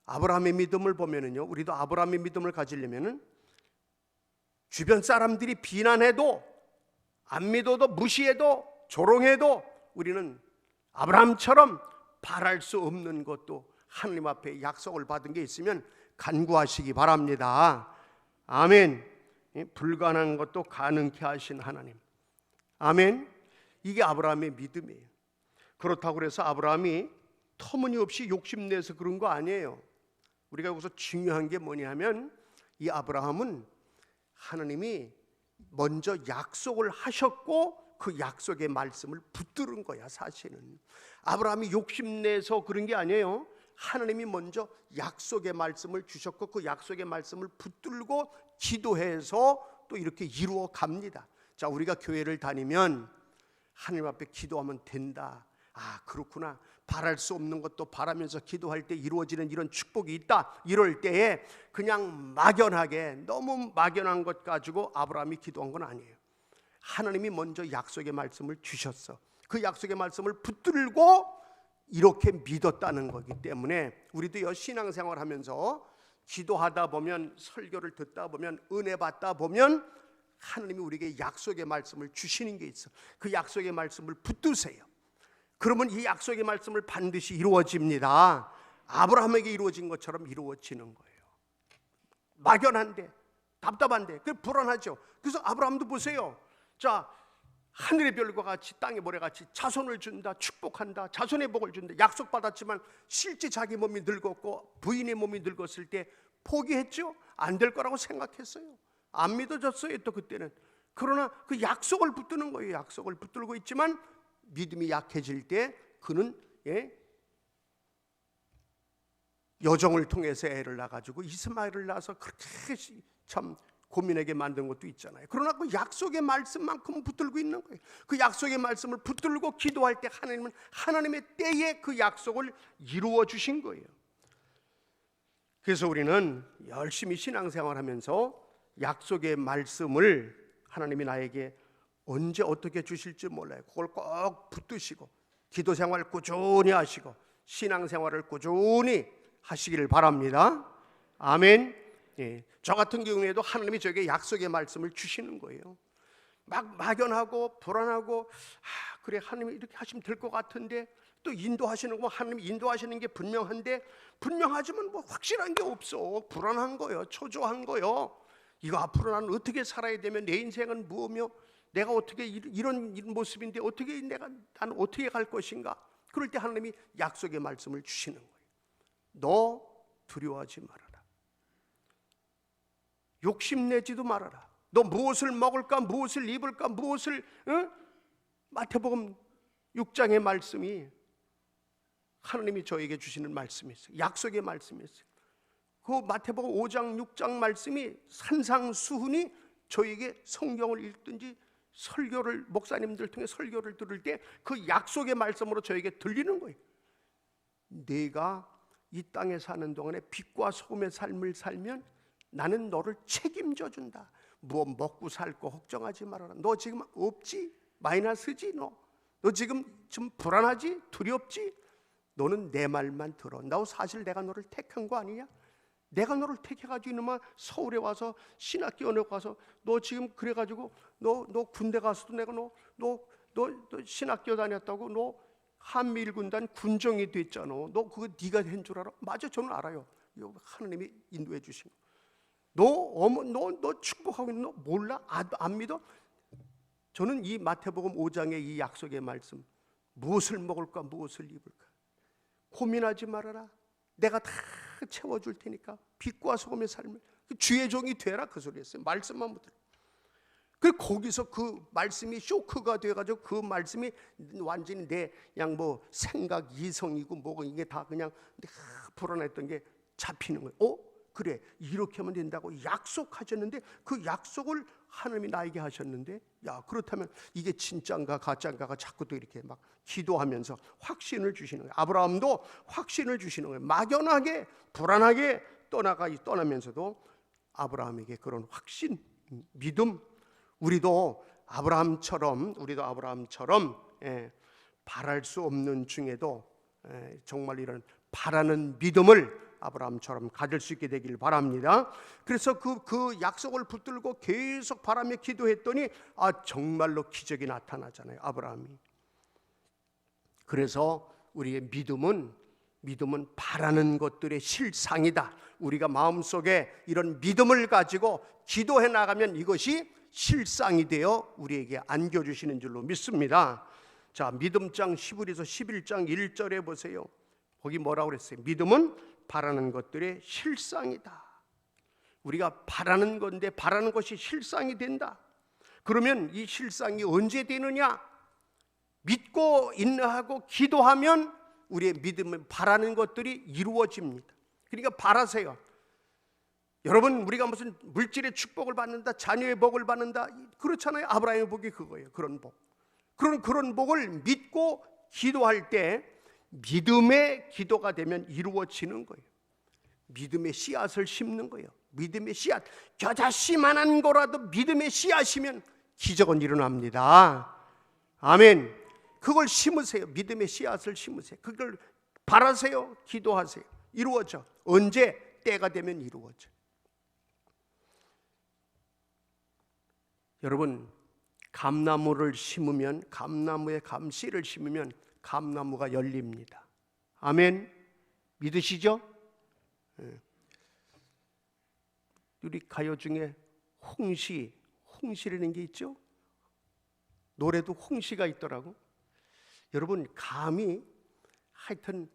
아브라함의 믿음을 보면은요, 우리도 아브라함의 믿음을 가지려면은 주변 사람들이 비난해도 안 믿어도 무시해도 조롱해도 우리는 아브라함처럼 바랄 수 없는 것도 하나님 앞에 약속을 받은 게 있으면 간구하시기 바랍니다. 아멘. 불가능한 것도 가능케 하신 하나님. 아멘. 이게 아브라함의 믿음이에요. 그렇다고 해서 아브라함이 터무니없이 욕심내서 그런 거 아니에요. 우리가 여기서 중요한 게 뭐냐면 이 아브라함은 하나님이 먼저 약속을 하셨고 그 약속의 말씀을 붙들은 거야. 사실은 아브라함이 욕심내서 그런 게 아니에요. 하나님이 먼저 약속의 말씀을 주셨고 그 약속의 말씀을 붙들고 기도해서 또 이렇게 이루어 갑니다. 자, 우리가 교회를 다니면 하나님 앞에 기도하면 된다. 아, 그렇구나. 바랄 수 없는 것도 바라면서 기도할 때 이루어지는 이런 축복이 있다. 이럴 때에 그냥 막연하게, 너무 막연한 것 가지고 아브라함이 기도한 건 아니에요. 하나님이 먼저 약속의 말씀을 주셨어. 그 약속의 말씀을 붙들고 이렇게 믿었다는 거기 때문에 우리도 신앙생활 하면서 기도하다 보면, 설교를 듣다 보면, 은혜 받다 보면 하나님이 우리에게 약속의 말씀을 주시는 게 있어. 그 약속의 말씀을 붙드세요. 그러면 이 약속의 말씀을 반드시 이루어집니다. 아브라함에게 이루어진 것처럼 이루어지는 거예요. 막연한데, 답답한데, 그 불안하죠. 그래서 아브라함도 보세요. 자, 하늘의 별과 같이 땅의 모래같이 자손을 준다, 축복한다, 자손의 복을 준다, 약속받았지만 실제 자기 몸이 늙었고 부인의 몸이 늙었을 때 포기했죠. 안 될 거라고 생각했어요. 안 믿어졌어요. 또 그때는. 그러나 그 약속을 붙드는 거예요. 약속을 붙들고 있지만 믿음이 약해질 때 그는 여정을 통해서 애를 낳아가지고 이스마엘을 낳아서 그렇게 참 고민하게 만든 것도 있잖아요. 그러나 그 약속의 말씀만큼 붙들고 있는 거예요. 그 약속의 말씀을 붙들고 기도할 때 하나님은 하나님의 때에 그 약속을 이루어 주신 거예요. 그래서 우리는 열심히 신앙생활하면서 약속의 말씀을 하나님이 나에게 언제 어떻게 주실지 몰라요. 그걸 꼭 붙드시고 기도생활 꾸준히 하시고 신앙생활을 꾸준히 하시기를 바랍니다. 아멘. 예, 저 같은 경우에도 하나님이 저에게 약속의 말씀을 주시는 거예요. 막 막연하고 불안하고 그래 하나님이 이렇게 하시면 될 것 같은데 또 인도하시는 거 하나님이 인도하시는 게 분명한데 분명하지만 뭐 확실한 게 없어. 불안한 거요, 초조한 거요. 이거 앞으로 나는 어떻게 살아야 되면 내 인생은 무엇이며 내가 어떻게 이런 모습인데 어떻게 나는 어떻게 갈 것인가? 그럴 때 하나님이 약속의 말씀을 주시는 거예요. 너 두려워하지 말아라. 욕심내지도 말아라. 너 무엇을 먹을까, 무엇을 입을까, 무엇을 마태복음 6장의 말씀이 하나님이 저에게 주시는 말씀이 있어요. 약속의 말씀이 있어요. 그 마태복음 5장 6장 말씀이 산상수훈이 저에게 성경을 읽든지 설교를 목사님들 통해 설교를 들을 때 그 약속의 말씀으로 저에게 들리는 거예요. 내가 이 땅에 사는 동안에 빛과 소금의 삶을 살면 나는 너를 책임져 준다. 뭐 먹고 살 거 걱정하지 말아라. 너 지금 없지? 마이너스지? 너 지금 좀 불안하지? 두렵지? 너는 내 말만 들어. 나 사실 내가 너를 택한 거 아니냐? 내가 너를 택해가지고 이놈아 서울에 와서 신학교에 가서 너 지금 그래가지고 너 군대 가서도 내가 너 신학교 다녔다고 너 한미일군단 군정이 됐잖아. 너 그거 네가 된 줄 알아? 맞아, 저는 알아요. 하나님이 인도해 주신 거. 너 축복하고 있는 너 몰라? 안 믿어? 저는 이 마태복음 5장의 이 약속의 말씀, 무엇을 먹을까, 무엇을 입을까 고민하지 말아라. 내가 다 채워줄 테니까 빛과 소금의 삶을 주의 종이 되라, 그 소리였어요. 말씀만 못 들어. 그 거기서 그 말씀이 쇼크가 돼가지고 그 말씀이 완전히 내 그냥 뭐 생각 이성이고 뭐고 이게 다 그냥 불안했던 게 잡히는 거예요. 그래, 이렇게 하면 된다고 약속하셨는데 그 약속을 하나님이 나에게 하셨는데, 야, 그렇다면 이게 진짜인가 가짜인가가 자꾸 또 이렇게 막 기도하면서 확신을 주시는 거예요. 아브라함도 확신을 주시는 거예요. 막연하게 불안하게 떠나면서도 아브라함에게 그런 확신, 믿음, 우리도 아브라함처럼 바랄 수 없는 중에도 정말 이런 바라는 믿음을 아브라함처럼 가질 수 있게 되길 바랍니다. 그래서 그 약속을 붙들고 계속 바라며 기도했더니 정말로 기적이 나타나잖아요, 아브라함이. 그래서 우리의 믿음은 바라는 것들의 실상이다. 우리가 마음속에 이런 믿음을 가지고 기도해 나가면 이것이 실상이 되어 우리에게 안겨주시는 줄로 믿습니다. 자, 믿음장 11에서 11장 1절에 보세요. 거기 뭐라고 그랬어요? 믿음은 바라는 것들의 실상이다. 우리가 바라는 건데 바라는 것이 실상이 된다. 그러면 이 실상이 언제 되느냐? 믿고 인내하고 기도하면 우리의 믿음은 바라는 것들이 이루어집니다. 그러니까 바라세요. 여러분, 우리가 무슨 물질의 축복을 받는다, 자녀의 복을 받는다 그렇잖아요. 아브라함의 복이 그거예요. 그런 복. 그런 복을 믿고 기도할 때 믿음의 기도가 되면 이루어지는 거예요. 믿음의 씨앗을 심는 거예요. 믿음의 씨앗, 겨자씨만한 거라도 믿음의 씨앗이면 기적은 일어납니다. 아멘. 그걸 심으세요. 믿음의 씨앗을 심으세요. 그걸 바라세요. 기도하세요. 이루어져. 언제? 때가 되면 이루어져. 여러분, 감나무를 심으면, 감나무에 감씨를 심으면 감나무가 열립니다. 아멘. 믿으시죠? 우리 가요 중에 홍시라는 게 있죠. 노래도 홍시가 있더라고. 여러분, 감이 하여튼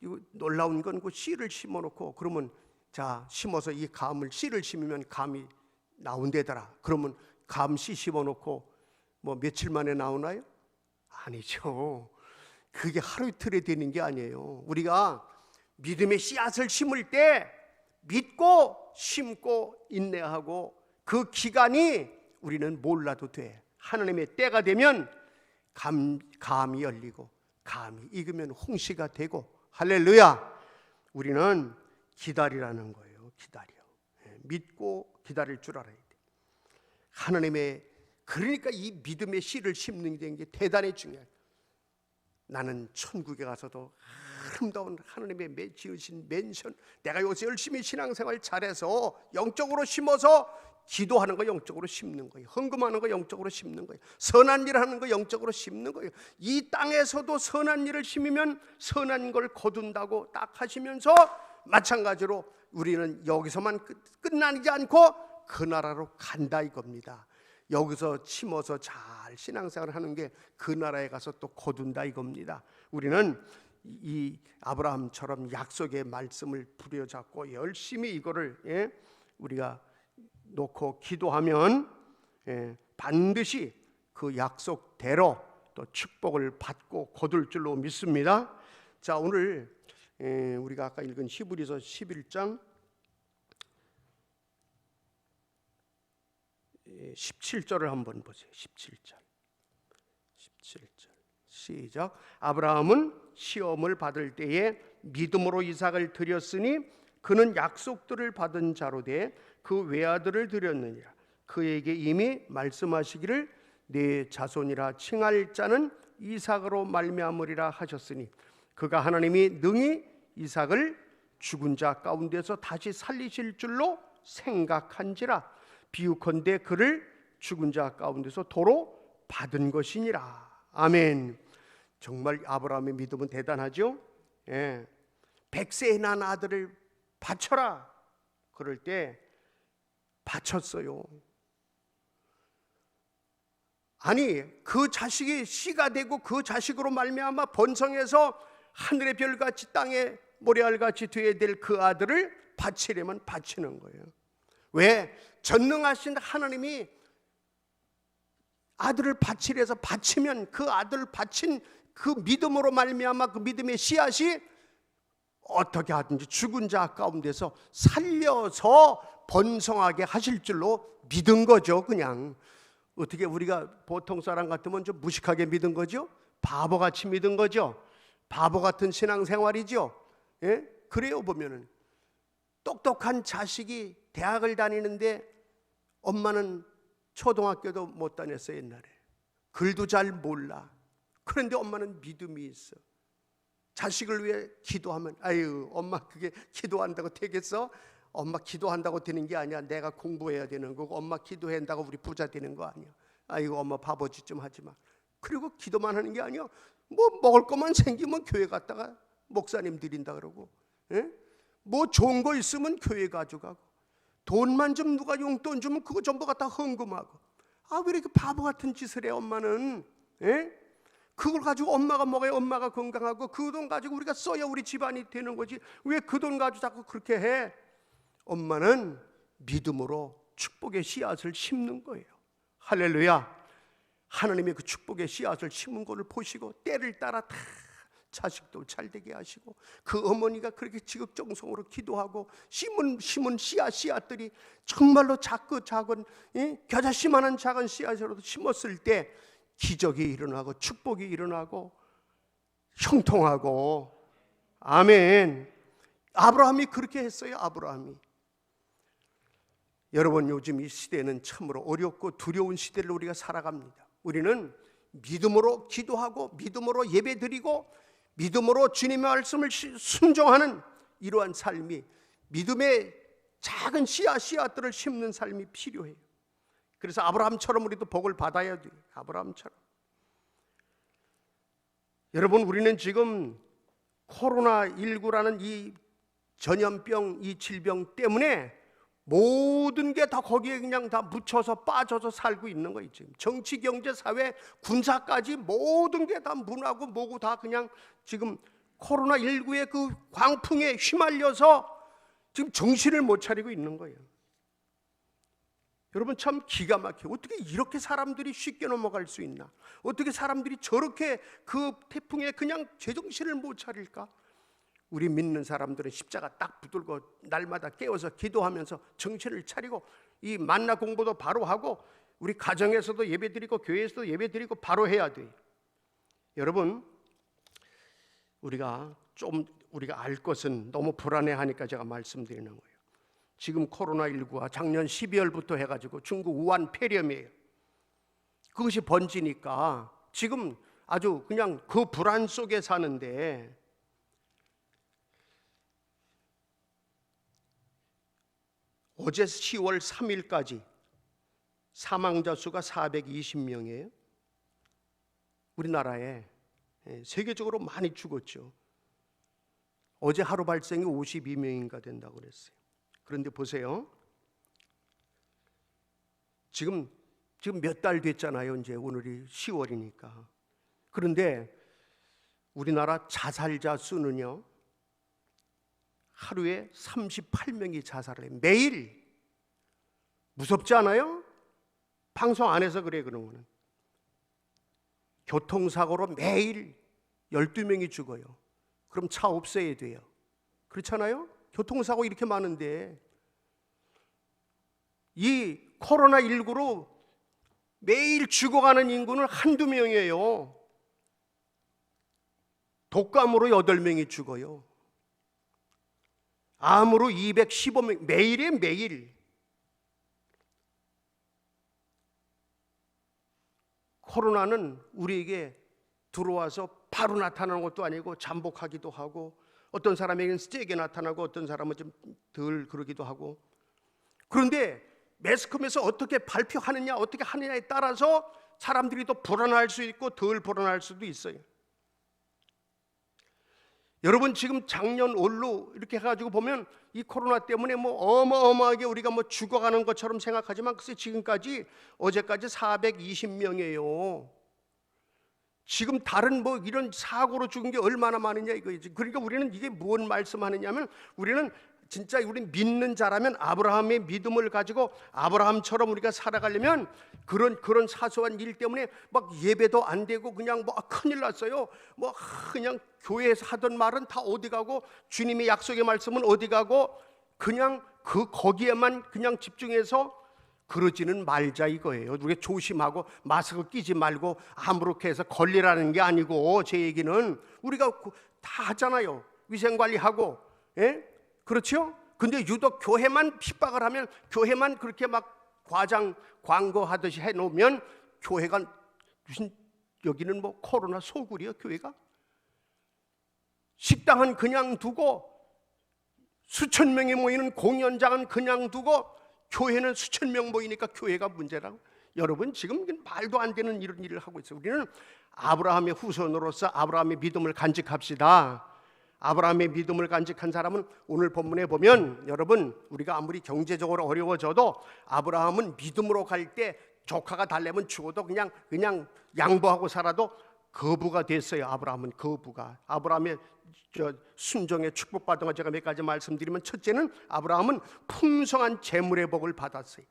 이거 놀라운 건 그 씨를 심어놓고 그러면 자 심어서 이 감을 씨를 심으면 감이 나온대더라. 그러면 감씨 심어놓고 뭐 며칠 만에 나오나요? 아니죠. 그게 하루 이틀에 되는 게 아니에요. 우리가 믿음의 씨앗을 심을 때 믿고 심고 인내하고 그 기간이 우리는 몰라도 돼. 하나님의 때가 되면 감이 열리고 감이 익으면 홍시가 되고 할렐루야. 우리는 기다리라는 거예요. 기다려. 믿고 기다릴 줄 알아야 돼. 하나님의 그러니까 이 믿음의 씨를 심는 게 대단히 중요해요. 나는 천국에 가서도 아름다운 하나님의 지으신 맨션, 내가 요새 열심히 신앙생활 잘해서 영적으로 심어서 기도하는 거 영적으로 심는 거예요. 헌금하는 거 영적으로 심는 거예요. 선한 일 하는 거 영적으로 심는 거예요. 이 땅에서도 선한 일을 심으면 선한 걸 거둔다고 딱 하시면서 마찬가지로 우리는 여기서만 끝나지 않고 그 나라로 간다 이겁니다. 여기서 심어서 잘 신앙생활을 하는 게 그 나라에 가서 또 거둔다 이겁니다. 우리는 이 아브라함처럼 약속의 말씀을 부여잡고 열심히 이거를 우리가 놓고 기도하면 반드시 그 약속대로 또 축복을 받고 거둘 줄로 믿습니다. 자, 오늘 우리가 아까 읽은 히브리서 11장 17절을 한번 보세요. 17절 시작. 아브라함은 시험을 받을 때에 믿음으로 이삭을 드렸으니 그는 약속들을 받은 자로 돼 그 외아들을 드렸느니라. 그에게 이미 말씀하시기를 내 자손이라 칭할 자는 이삭으로 말미암으리라 하셨으니 그가 하나님이 능히 이삭을 죽은 자 가운데서 다시 살리실 줄로 생각한지라. 비유컨대 그를 죽은 자 가운데서 도로 받은 것이니라. 아멘. 정말 아브라함의 믿음은 대단하죠. 100세에 난 아들을 바쳐라. 그럴 때 바쳤어요. 아니 그 자식이 씨가 되고 그 자식으로 말미암아 번성해서 하늘의 별같이 땅의 모래알같이 되어야 될 그 아들을 바치려면 바치는 거예요. 왜? 전능하신 하나님이 아들을 바치려 해서 바치면 그 아들을 바친 그 믿음으로 말미암아 그 믿음의 씨앗이 어떻게 하든지 죽은 자 가운데서 살려서 번성하게 하실 줄로 믿은 거죠. 그냥 어떻게 우리가 보통 사람 같으면 좀 무식하게 믿은 거죠. 바보같이 믿은 거죠. 바보 같은 신앙생활이죠. 그래요. 보면은 똑똑한 자식이 대학을 다니는데 엄마는 초등학교도 못 다녔어요. 옛날에 글도 잘 몰라. 그런데 엄마는 믿음이 있어. 자식을 위해 기도하면 아유 엄마 그게 기도한다고 되겠어? 엄마 기도한다고 되는 게 아니야. 내가 공부해야 되는 거고 엄마 기도한다고 우리 부자 되는 거 아니야. 아이고 엄마 바보짓 좀 하지 마. 그리고 기도만 하는 게 아니야. 뭐 먹을 것만 생기면 교회 갔다가 목사님 드린다 그러고 뭐 좋은 거 있으면 교회 가져가고 돈만 좀 누가 용돈 주면 그거 전부 갖다 헌금하고. 아 왜 이렇게 바보 같은 짓을 해 엄마는. 그걸 가지고 엄마가 먹어야 엄마가 건강하고 그 돈 가지고 우리가 써야 우리 집안이 되는 거지. 왜 그 돈 가지고 자꾸 그렇게 해? 엄마는 믿음으로 축복의 씨앗을 심는 거예요. 할렐루야. 하나님의 그 축복의 씨앗을 심은 것을 보시고 때를 따라 다 자식도 잘되게 하시고 그 어머니가 그렇게 지극정성으로 기도하고 심은 씨앗들이 정말로 작은 겨자씨만한 작은 씨앗으로도 심었을 때 기적이 일어나고 축복이 일어나고 형통하고. 아멘. 아브라함이 그렇게 했어요. 아브라함이. 여러분, 요즘 이 시대는 참으로 어렵고 두려운 시대를 우리가 살아갑니다. 우리는 믿음으로 기도하고 믿음으로 예배드리고 믿음으로 주님의 말씀을 순종하는 이러한 삶이, 믿음의 작은 씨앗들을 심는 삶이 필요해요. 그래서 아브라함처럼 우리도 복을 받아야 돼요. 아브라함처럼. 여러분, 우리는 지금 코로나19라는 이 전염병, 이 질병 때문에 모든 게 다 거기에 그냥 다 묻혀서 빠져서 살고 있는 거예요. 지금 정치, 경제, 사회, 군사까지 모든 게 다 문하고 뭐고 다 그냥 지금 코로나19의 그 광풍에 휘말려서 지금 정신을 못 차리고 있는 거예요. 여러분, 참 기가 막혀요. 어떻게 이렇게 사람들이 쉽게 넘어갈 수 있나? 어떻게 사람들이 저렇게 그 태풍에 그냥 제정신을 못 차릴까? 우리 믿는 사람들은 십자가 딱 붙들고 날마다 깨워서 기도하면서 정신을 차리고 이 만나 공부도 바로 하고 우리 가정에서도 예배드리고 교회에서도 예배드리고 바로 해야 돼요. 여러분, 우리가 알 것은 너무 불안해하니까 제가 말씀드리는 거예요. 지금 코로나19가 작년 12월부터 해가지고 중국 우한 폐렴이에요. 그것이 번지니까 지금 아주 그냥 그 불안 속에 사는데, 어제 10월 3일까지 사망자 수가 420명이에요. 우리나라에 세계적으로 많이 죽었죠. 어제 하루 발생이 52명인가 된다고 그랬어요. 그런데 보세요. 지금 몇 달 됐잖아요. 이제 오늘이 10월이니까. 그런데 우리나라 자살자 수는요, 하루에 38명이 자살을 해요. 매일. 무섭지 않아요? 방송 안 해서 그래. 그런 거는 교통사고로 매일 12명이 죽어요. 그럼 차 없애야 돼요. 그렇잖아요? 교통사고 이렇게 많은데 이 코로나19로 매일 죽어가는 인구는 한두 명이에요. 독감으로 8명이 죽어요. 암으로 215명. 매일에 매일. 코로나는 우리에게 들어와서 바로 나타나는 것도 아니고 잠복하기도 하고, 어떤 사람에게는 세게 나타나고 어떤 사람은 좀 덜 그러기도 하고. 그런데 매스컴에서 어떻게 발표하느냐, 어떻게 하느냐에 따라서 사람들이 더 불안할 수 있고 덜 불안할 수도 있어요. 여러분, 지금 작년 올로 이렇게 해가지고 보면 이 코로나 때문에 뭐 어마어마하게 우리가 뭐 죽어가는 것처럼 생각하지만 글쎄 지금까지 어제까지 420명이에요. 지금 다른 뭐 이런 사고로 죽은 게 얼마나 많으냐 이거지. 그러니까 우리는 이게 무엇 말씀하느냐면, 우리는 진짜 우리 믿는 자라면 아브라함의 믿음을 가지고 아브라함처럼 우리가 살아가려면 그런 사소한 일 때문에 막 예배도 안 되고 그냥 뭐 큰일 났어요. 뭐 그냥 교회에서 하던 말은 다 어디 가고 주님의 약속의 말씀은 어디 가고 그냥 거기에만 그냥 집중해서 그러지는 말자 이거예요. 우리가 조심하고 마스크 끼지 말고 아무렇게 해서 걸리라는 게 아니고, 제 얘기는 우리가 다 하잖아요. 위생관리하고. 예? 그렇죠? 근데 유독 교회만 핍박을 하면, 교회만 그렇게 막 광고하듯이 해놓으면 교회가 무슨, 여기는 뭐 코로나 소굴이요 교회가? 식당은 그냥 두고, 수천 명이 모이는 공연장은 그냥 두고, 교회는 수천 명 모이니까 교회가 문제라고. 여러분, 지금 말도 안 되는 이런 일을 하고 있어요. 우리는 아브라함의 후손으로서 아브라함의 믿음을 간직합시다. 아브라함의 믿음을 간직한 사람은 오늘 본문에 보면, 여러분, 우리가 아무리 경제적으로 어려워져도 아브라함은 믿음으로 갈 때 조카가 달래면 죽어도 그냥 양보하고 살아도 거부가 됐어요. 아브라함은 거부가. 아브라함의 순종에 축복받은 거 제가 몇 가지 말씀드리면, 첫째는 아브라함은 풍성한 재물의 복을 받았어요.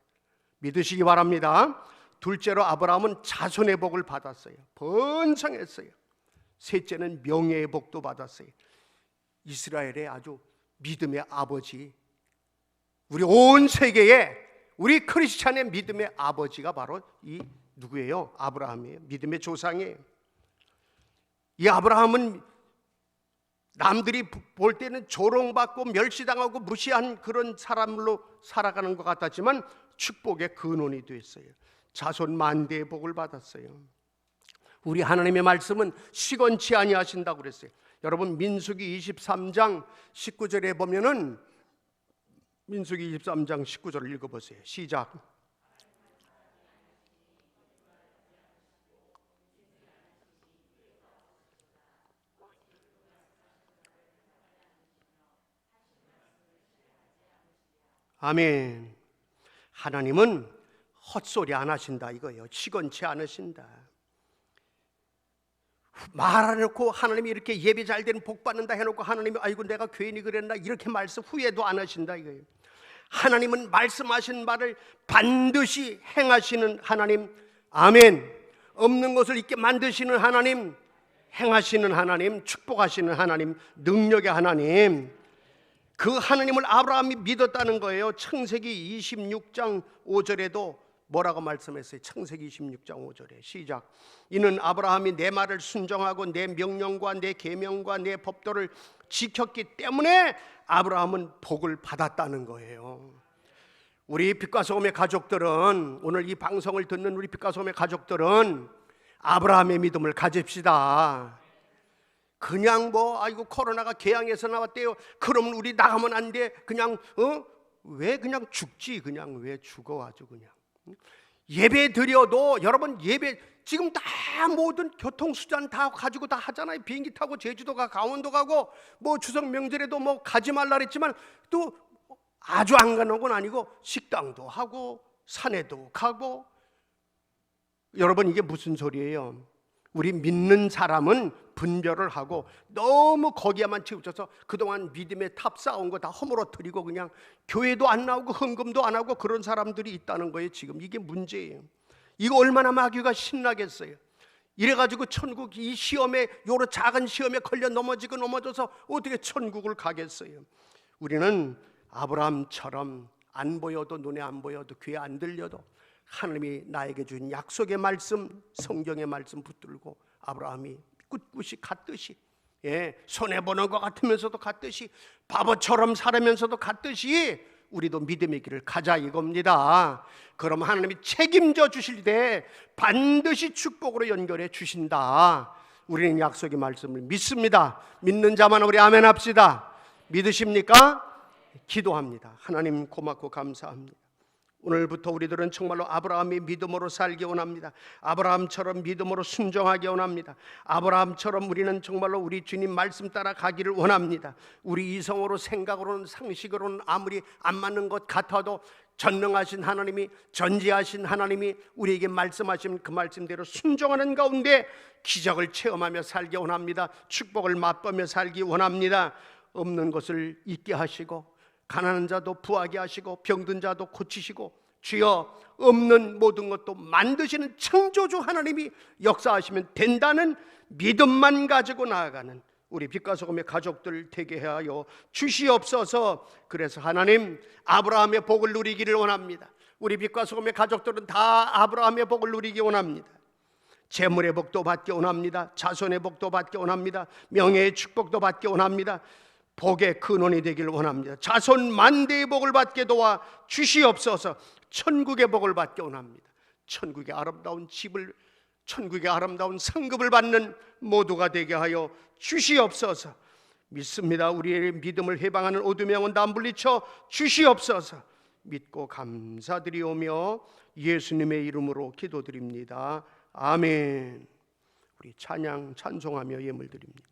믿으시기 바랍니다. 둘째로 아브라함은 자손의 복을 받았어요. 번성했어요. 셋째는 명예의 복도 받았어요. 이스라엘의 아주 믿음의 아버지, 우리 온 세계에 우리 크리스찬의 믿음의 아버지가 바로 이 누구예요? 아브라함이에요. 믿음의 조상이에요. 이 아브라함은 남들이 볼 때는 조롱받고 멸시당하고 무시한 그런 사람으로 살아가는 것 같았지만 축복의 근원이 됐어요. 자손 만대의 복을 받았어요. 우리 하나님의 말씀은 시건치 아니하신다고 그랬어요. 여러분 민수기 23장 19절에 보면은 민수기 23장 19절을 읽어보세요. 시작. 아멘. 하나님은 헛소리 안 하신다 이거예요. 시건치 않으신다. 말 안 해놓고 하나님이 이렇게 예배 잘 되는 복 받는다 해놓고 하나님이 아이고 내가 괜히 그랬나 이렇게 말씀 후회도 안 하신다 이거예요. 하나님은 말씀하신 말을 반드시 행하시는 하나님. 아멘. 없는 것을 있게 만드시는 하나님, 행하시는 하나님, 축복하시는 하나님, 능력의 하나님. 그 하나님을 아브라함이 믿었다는 거예요. 창세기 26장 5절에도 뭐라고 말씀했어요? 창세기 26장 5절에 시작. 이는 아브라함이 내 말을 순종하고 내 명령과 내 계명과 내 법도를 지켰기 때문에 아브라함은 복을 받았다는 거예요. 우리 빛과 소금의 가족들은, 오늘 이 방송을 듣는 우리 빛과 소금의 가족들은 아브라함의 믿음을 가집시다. 그냥 뭐 아이고 코로나가 개항에서 나왔대요. 그러면 우리 나가면 안 돼. 그냥 왜 그냥 죽지? 그냥 왜 죽어 아주 그냥. 예배 드려도 여러분 예배 지금 다 모든 교통수단 다 가지고 다 하잖아요. 비행기 타고 제주도 가 강원도 가고 뭐 추석 명절에도 뭐 가지 말라 그랬지만 또 아주 안 가는 건 아니고 식당도 하고 산에도 가고. 여러분 이게 무슨 소리예요? 우리 믿는 사람은 분별을 하고 너무 거기에만 치우쳐서 그동안 믿음의 탑 쌓은 거 다 허물어뜨리고 그냥 교회도 안 나오고 헌금도 안 하고 그런 사람들이 있다는 거예요. 지금 이게 문제예요. 이거 얼마나 마귀가 신나겠어요. 이래가지고 천국 이 시험에 요런 작은 시험에 걸려 넘어져서 어떻게 천국을 가겠어요. 우리는 아브라함처럼 안 보여도 눈에 안 보여도 귀에 안 들려도 하나님이 나에게 준 약속의 말씀, 성경의 말씀 붙들고 아브라함이 꿋꿋이 갔듯이, 손해보는 것 같으면서도 갔듯이, 바보처럼 살면서도 갔듯이 우리도 믿음의 길을 가자 이겁니다. 그럼 하나님이 책임져 주실 때 반드시 축복으로 연결해 주신다. 우리는 약속의 말씀을 믿습니다. 믿는 자만 우리 아멘 합시다. 믿으십니까? 기도합니다. 하나님 고맙고 감사합니다. 오늘부터 우리들은 정말로 아브라함의 믿음으로 살기 원합니다. 아브라함처럼 믿음으로 순종하기 원합니다. 아브라함처럼 우리는 정말로 우리 주님 말씀 따라 가기를 원합니다. 우리 이성으로 생각으로는 상식으로는 아무리 안 맞는 것 같아도 전능하신 하나님이, 전지하신 하나님이 우리에게 말씀하신 그 말씀대로 순종하는 가운데 기적을 체험하며 살기 원합니다. 축복을 맛보며 살기 원합니다. 없는 것을 있게 하시고 가난한 자도 부하게 하시고 병든 자도 고치시고 주여 없는 모든 것도 만드시는 창조주 하나님이 역사하시면 된다는 믿음만 가지고 나아가는 우리 빛과 소금의 가족들 되게 하여 주시옵소서. 그래서 하나님 아브라함의 복을 누리기를 원합니다. 우리 빛과 소금의 가족들은 다 아브라함의 복을 누리기 원합니다. 재물의 복도 받기 원합니다. 자손의 복도 받기 원합니다. 명예의 축복도 받기 원합니다. 복의 근원이 되기를 원합니다. 자손 만대의 복을 받게 도와 주시옵소서. 천국의 복을 받기 원합니다. 천국의 아름다운 집을, 천국의 아름다운 상급을 받는 모두가 되게 하여 주시옵소서. 믿습니다. 우리의 믿음을 해방하는 어둠의 영혼 다 물리쳐 주시옵소서. 믿고 감사드리오며 예수님의 이름으로 기도드립니다. 아멘. 우리 찬양 찬송하며 예물 드립니다.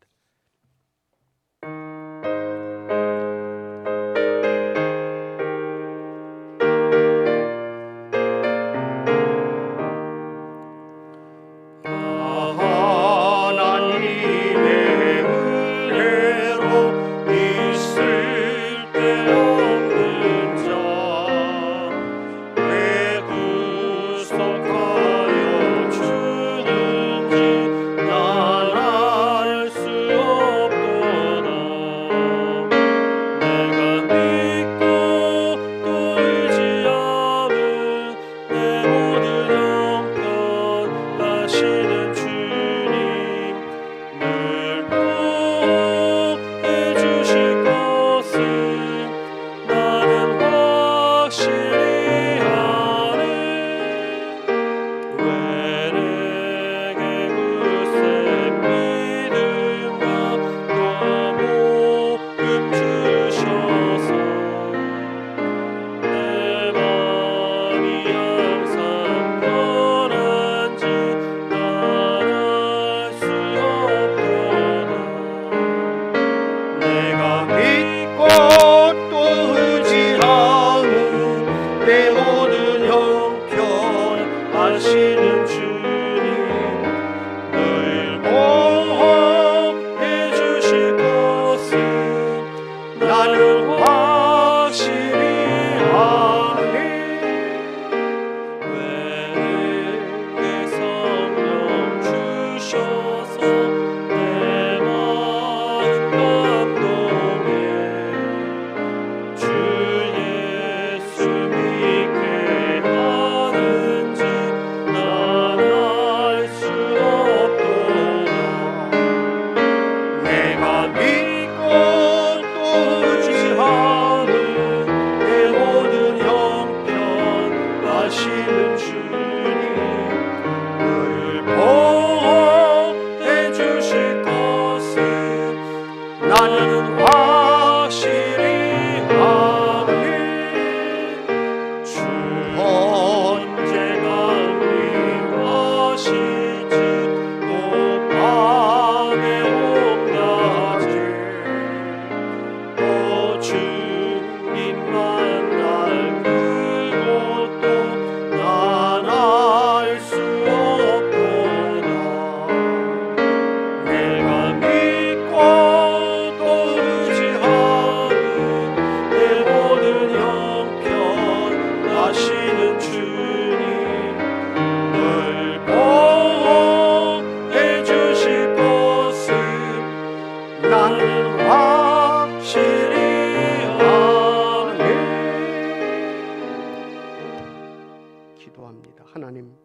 하나님,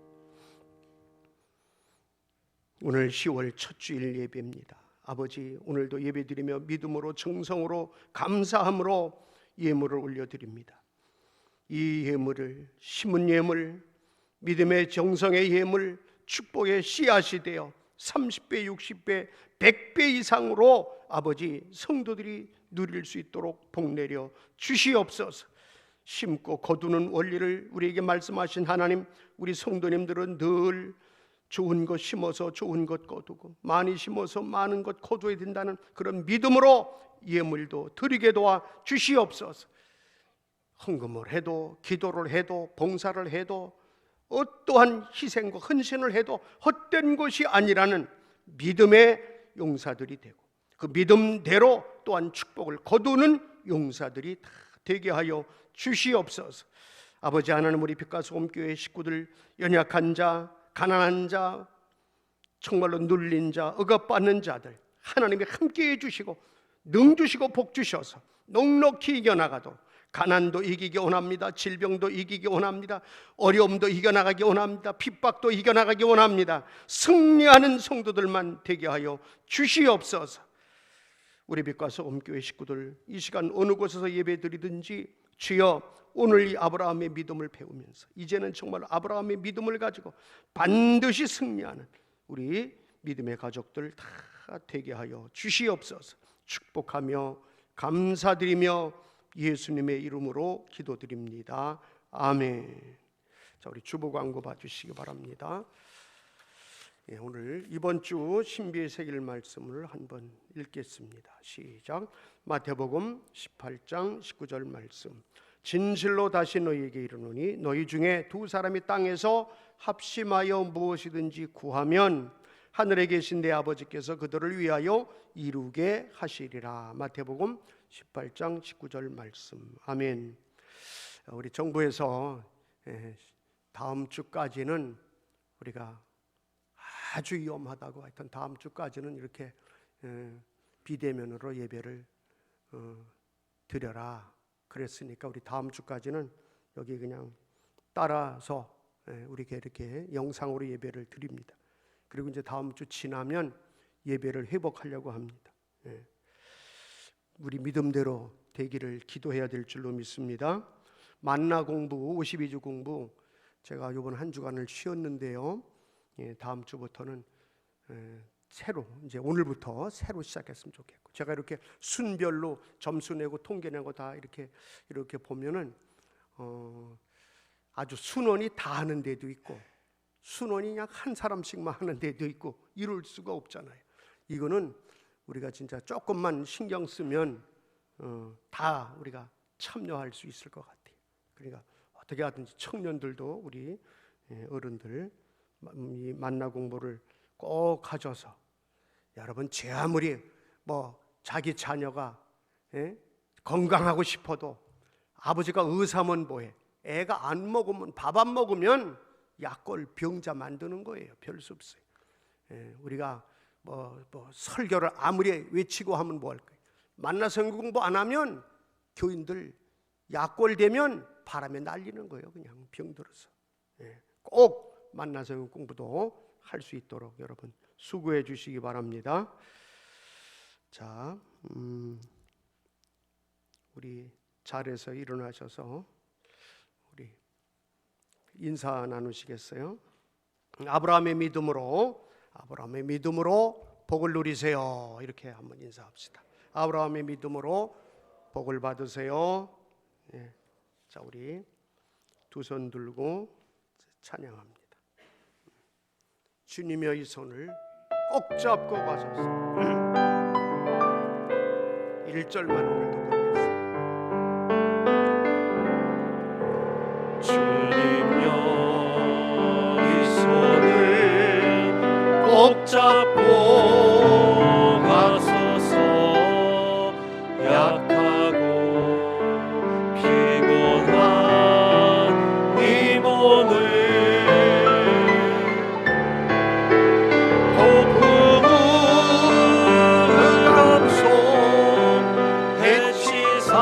오늘 10월 첫 주일 예배입니다. 아버지, 오늘도 예배드리며 믿음으로 정성으로 감사함으로 예물을 올려드립니다. 이 예물을, 심은 예물, 믿음의 정성의 예물, 축복의 씨앗이 되어 30배, 60배, 100배 이상으로 아버지 성도들이 누릴 수 있도록 복내려 주시옵소서. 심고 거두는 원리를 우리에게 말씀하신 하나님, 우리 성도님들은 늘 좋은 것 심어서 좋은 것 거두고 많이 심어서 많은 것 거두어야 된다는 그런 믿음으로 예물도 드리게 도와 주시옵소서. 헌금을 해도, 기도를 해도, 봉사를 해도, 어떠한 희생과 헌신을 해도 헛된 것이 아니라는 믿음의 용사들이 되고, 그 믿음대로 또한 축복을 거두는 용사들이 다 되게 하여 주시옵소서. 아버지 하나님, 우리 빛과소금교회 식구들, 연약한 자, 가난한 자, 정말로 눌린 자, 억압받는 자들 하나님이 함께해 주시고 능 주시고 복 주셔서 넉넉히 이겨나가도록, 가난도 이기기 원합니다. 질병도 이기기 원합니다. 어려움도 이겨나가기 원합니다. 핍박도 이겨나가기 원합니다. 승리하는 성도들만 되게 하여 주시옵소서. 우리 빛과소금교회 식구들, 이 시간 어느 곳에서 예배드리든지 주여, 오늘 이 아브라함의 믿음을 배우면서 이제는 정말 아브라함의 믿음을 가지고 반드시 승리하는 우리 믿음의 가족들 다 되게 하여 주시옵소서. 축복하며 감사드리며 예수님의 이름으로 기도드립니다. 아멘. 자, 우리 주보 광고 봐주시기 바랍니다. 오늘 이번 주 신비의 새길 말씀을 한번 읽겠습니다. 시작. 마태복음 18장 19절 말씀. 진실로 다시 너희에게 이르노니 너희 중에 두 사람이 땅에서 합심하여 무엇이든지 구하면 하늘에 계신 내 아버지께서 그들을 위하여 이루게 하시리라. 마태복음 18장 19절 말씀. 아멘. 우리 정부에서 다음 주까지는 우리가 아주 위험하다고, 하여튼 다음 주까지는 이렇게 비대면으로 예배를 드려라 그랬으니까 우리 다음 주까지는 여기 그냥 따라서 우리가 이렇게 영상으로 예배를 드립니다. 그리고 이제 다음 주 지나면 예배를 회복하려고 합니다. 우리 믿음대로 되기를 기도해야 될 줄로 믿습니다. 만나 공부, 52주 공부, 제가 이번 한 주간을 쉬었는데요. 다음 주부터는 새로, 이제 오늘부터 새로 시작했으면 좋겠고, 제가 이렇게 순별로 점수 내고 통계 내고 다 이렇게 보면은 아주 순원이 다 하는 데도 있고, 순원이 그냥 한 사람씩만 하는 데도 있고, 이룰 수가 없잖아요. 이거는 우리가 진짜 조금만 신경 쓰면 다 우리가 참여할 수 있을 것 같아요. 그러니까 어떻게 하든지 청년들도 우리 어른들 이 만나 공부를 꼭 가져서, 여러분 제 아무리 뭐 자기 자녀가 건강하고 싶어도 아버지가 의사면 뭐해? 애가 안 먹으면, 밥 안 먹으면 약골 병자 만드는 거예요. 별 수 없어요. 우리가 뭐 설교를 아무리 외치고 하면 뭐 할 거예요? 만나서 공부 안 하면 교인들 약골 되면 바람에 날리는 거예요. 그냥 병들어서. 꼭 만나서 공부도 할 수 있도록 여러분 수고해 주시기 바랍니다. 자, 우리 자리에서 일어나셔서 우리 인사 나누시겠어요? 아브라함의 믿음으로 복을 누리세요. 이렇게 한번 인사합시다. 아브라함의 믿음으로 복을 받으세요. 자, 우리 두 손 들고 찬양합니다. 주님의 이 손을 꼭 잡고 가셔서 1절만 오늘도 부르겠습니다. 주님여 이 손을 꼭 잡고 가소서. 약하고 피곤한 이 몸을 폭풍우 흑암속 해치사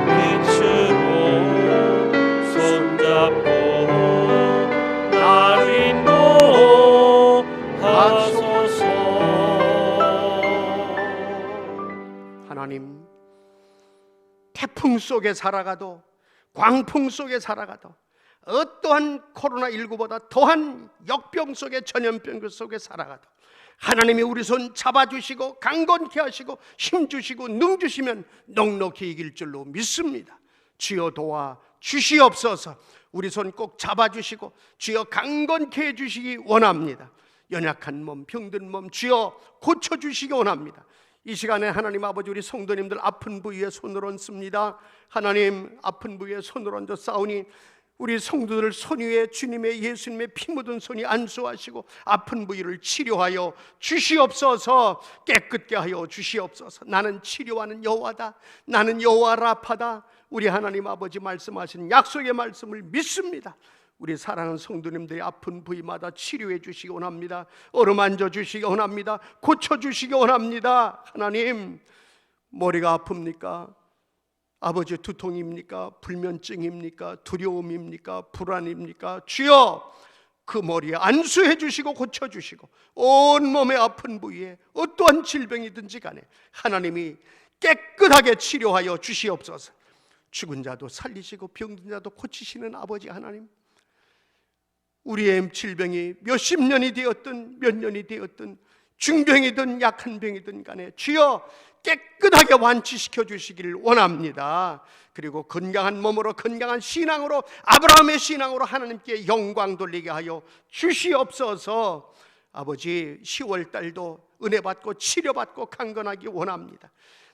빛으로 손잡고 날 인도하소서. 하나님, 태풍 속에 살아가도 광풍 속에 살아가도 어떠한 코로나19보다 더한 역병 속에, 전염병 속에 살아가도 하나님이 우리 손 잡아주시고 강건케 하시고 힘주시고 능주시면 넉넉히 이길 줄로 믿습니다. 주여 도와 주시옵소서. 우리 손 꼭 잡아주시고 주여 강건케 해주시기 원합니다. 연약한 몸, 병든 몸 주여 고쳐주시기 원합니다. 이 시간에 하나님 아버지, 우리 성도님들 아픈 부위에 손을 얹습니다. 하나님, 아픈 부위에 손을 얹어 싸우니 우리 성도들 손 위에 주님의, 예수님의 피 묻은 손이 안수하시고 아픈 부위를 치료하여 주시옵소서. 깨끗게 하여 주시옵소서. 나는 치료하는 여호와다. 나는 여호와 라파다. 우리 하나님 아버지 말씀하신 약속의 말씀을 믿습니다. 우리 사랑하는 성도님들의 아픈 부위마다 치료해 주시기 원합니다. 어루만져 주시기 원합니다. 고쳐 주시기 원합니다. 하나님, 머리가 아픕니까? 아버지 두통입니까? 불면증입니까? 두려움입니까? 불안입니까? 주여, 그 머리에 안수해 주시고 고쳐 주시고 온 몸의 아픈 부위에 어떠한 질병이든지 간에 하나님이 깨끗하게 치료하여 주시옵소서. 죽은 자도 살리시고 병든 자도 고치시는 아버지 하나님, 우리의 질병이 몇십 년이 되었든 몇 년이 되었든 중병이든 약한 병이든 간에 주여 깨끗하게 완치시켜 주시기를 원합니다. 그리고 건강한 몸으로, 건강한 신앙으로, 아브라함의 신앙으로 하나님께 영광 돌리게 하여 주시옵소서. 아버지, 10월 달도 은혜 받고 치료받고 강건하기 원합니다.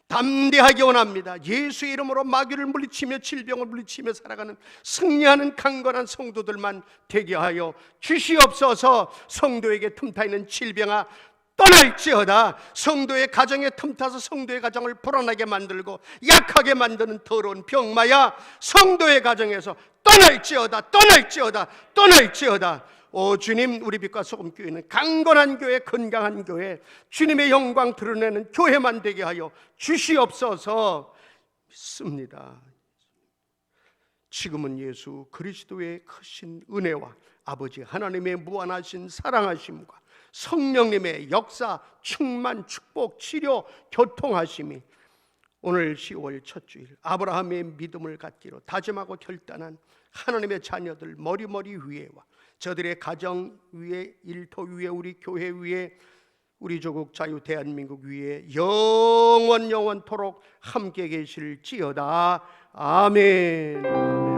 담대하기 원합니다. 예수의 이름으로 마귀를 물리치며 질병을 물리치며 살아가는 승리하는 강건한 성도들만 되게 하여 주시옵소서. 성도에게 틈타 있는 질병아 떠날지어다. 성도의 가정에 틈타서 성도의 가정을 불안하게 만들고 약하게 만드는 더러운 병마야 성도의 가정에서 떠날지어다. 떠날지어다. 떠날지어다. 오 주님, 우리 빛과 소금 교회는 강건한 교회, 건강한 교회, 주님의 영광 드러내는 교회만 되게 하여 주시옵소서. 믿습니다. 지금은 예수 그리스도의 크신 은혜와 아버지 하나님의 무한하신 사랑하심과 성령님의 역사, 충만, 축복, 치료, 교통하심이 오늘 10월 첫 주일 아브라함의 믿음을 갖기로 다짐하고 결단한 하나님의 자녀들 머리머리 위에와 저들의 가정 위에, 일터 위에, 우리 교회 위에, 우리 조국 자유 대한민국 위에 영원토록 함께 계실지어다. 아멘.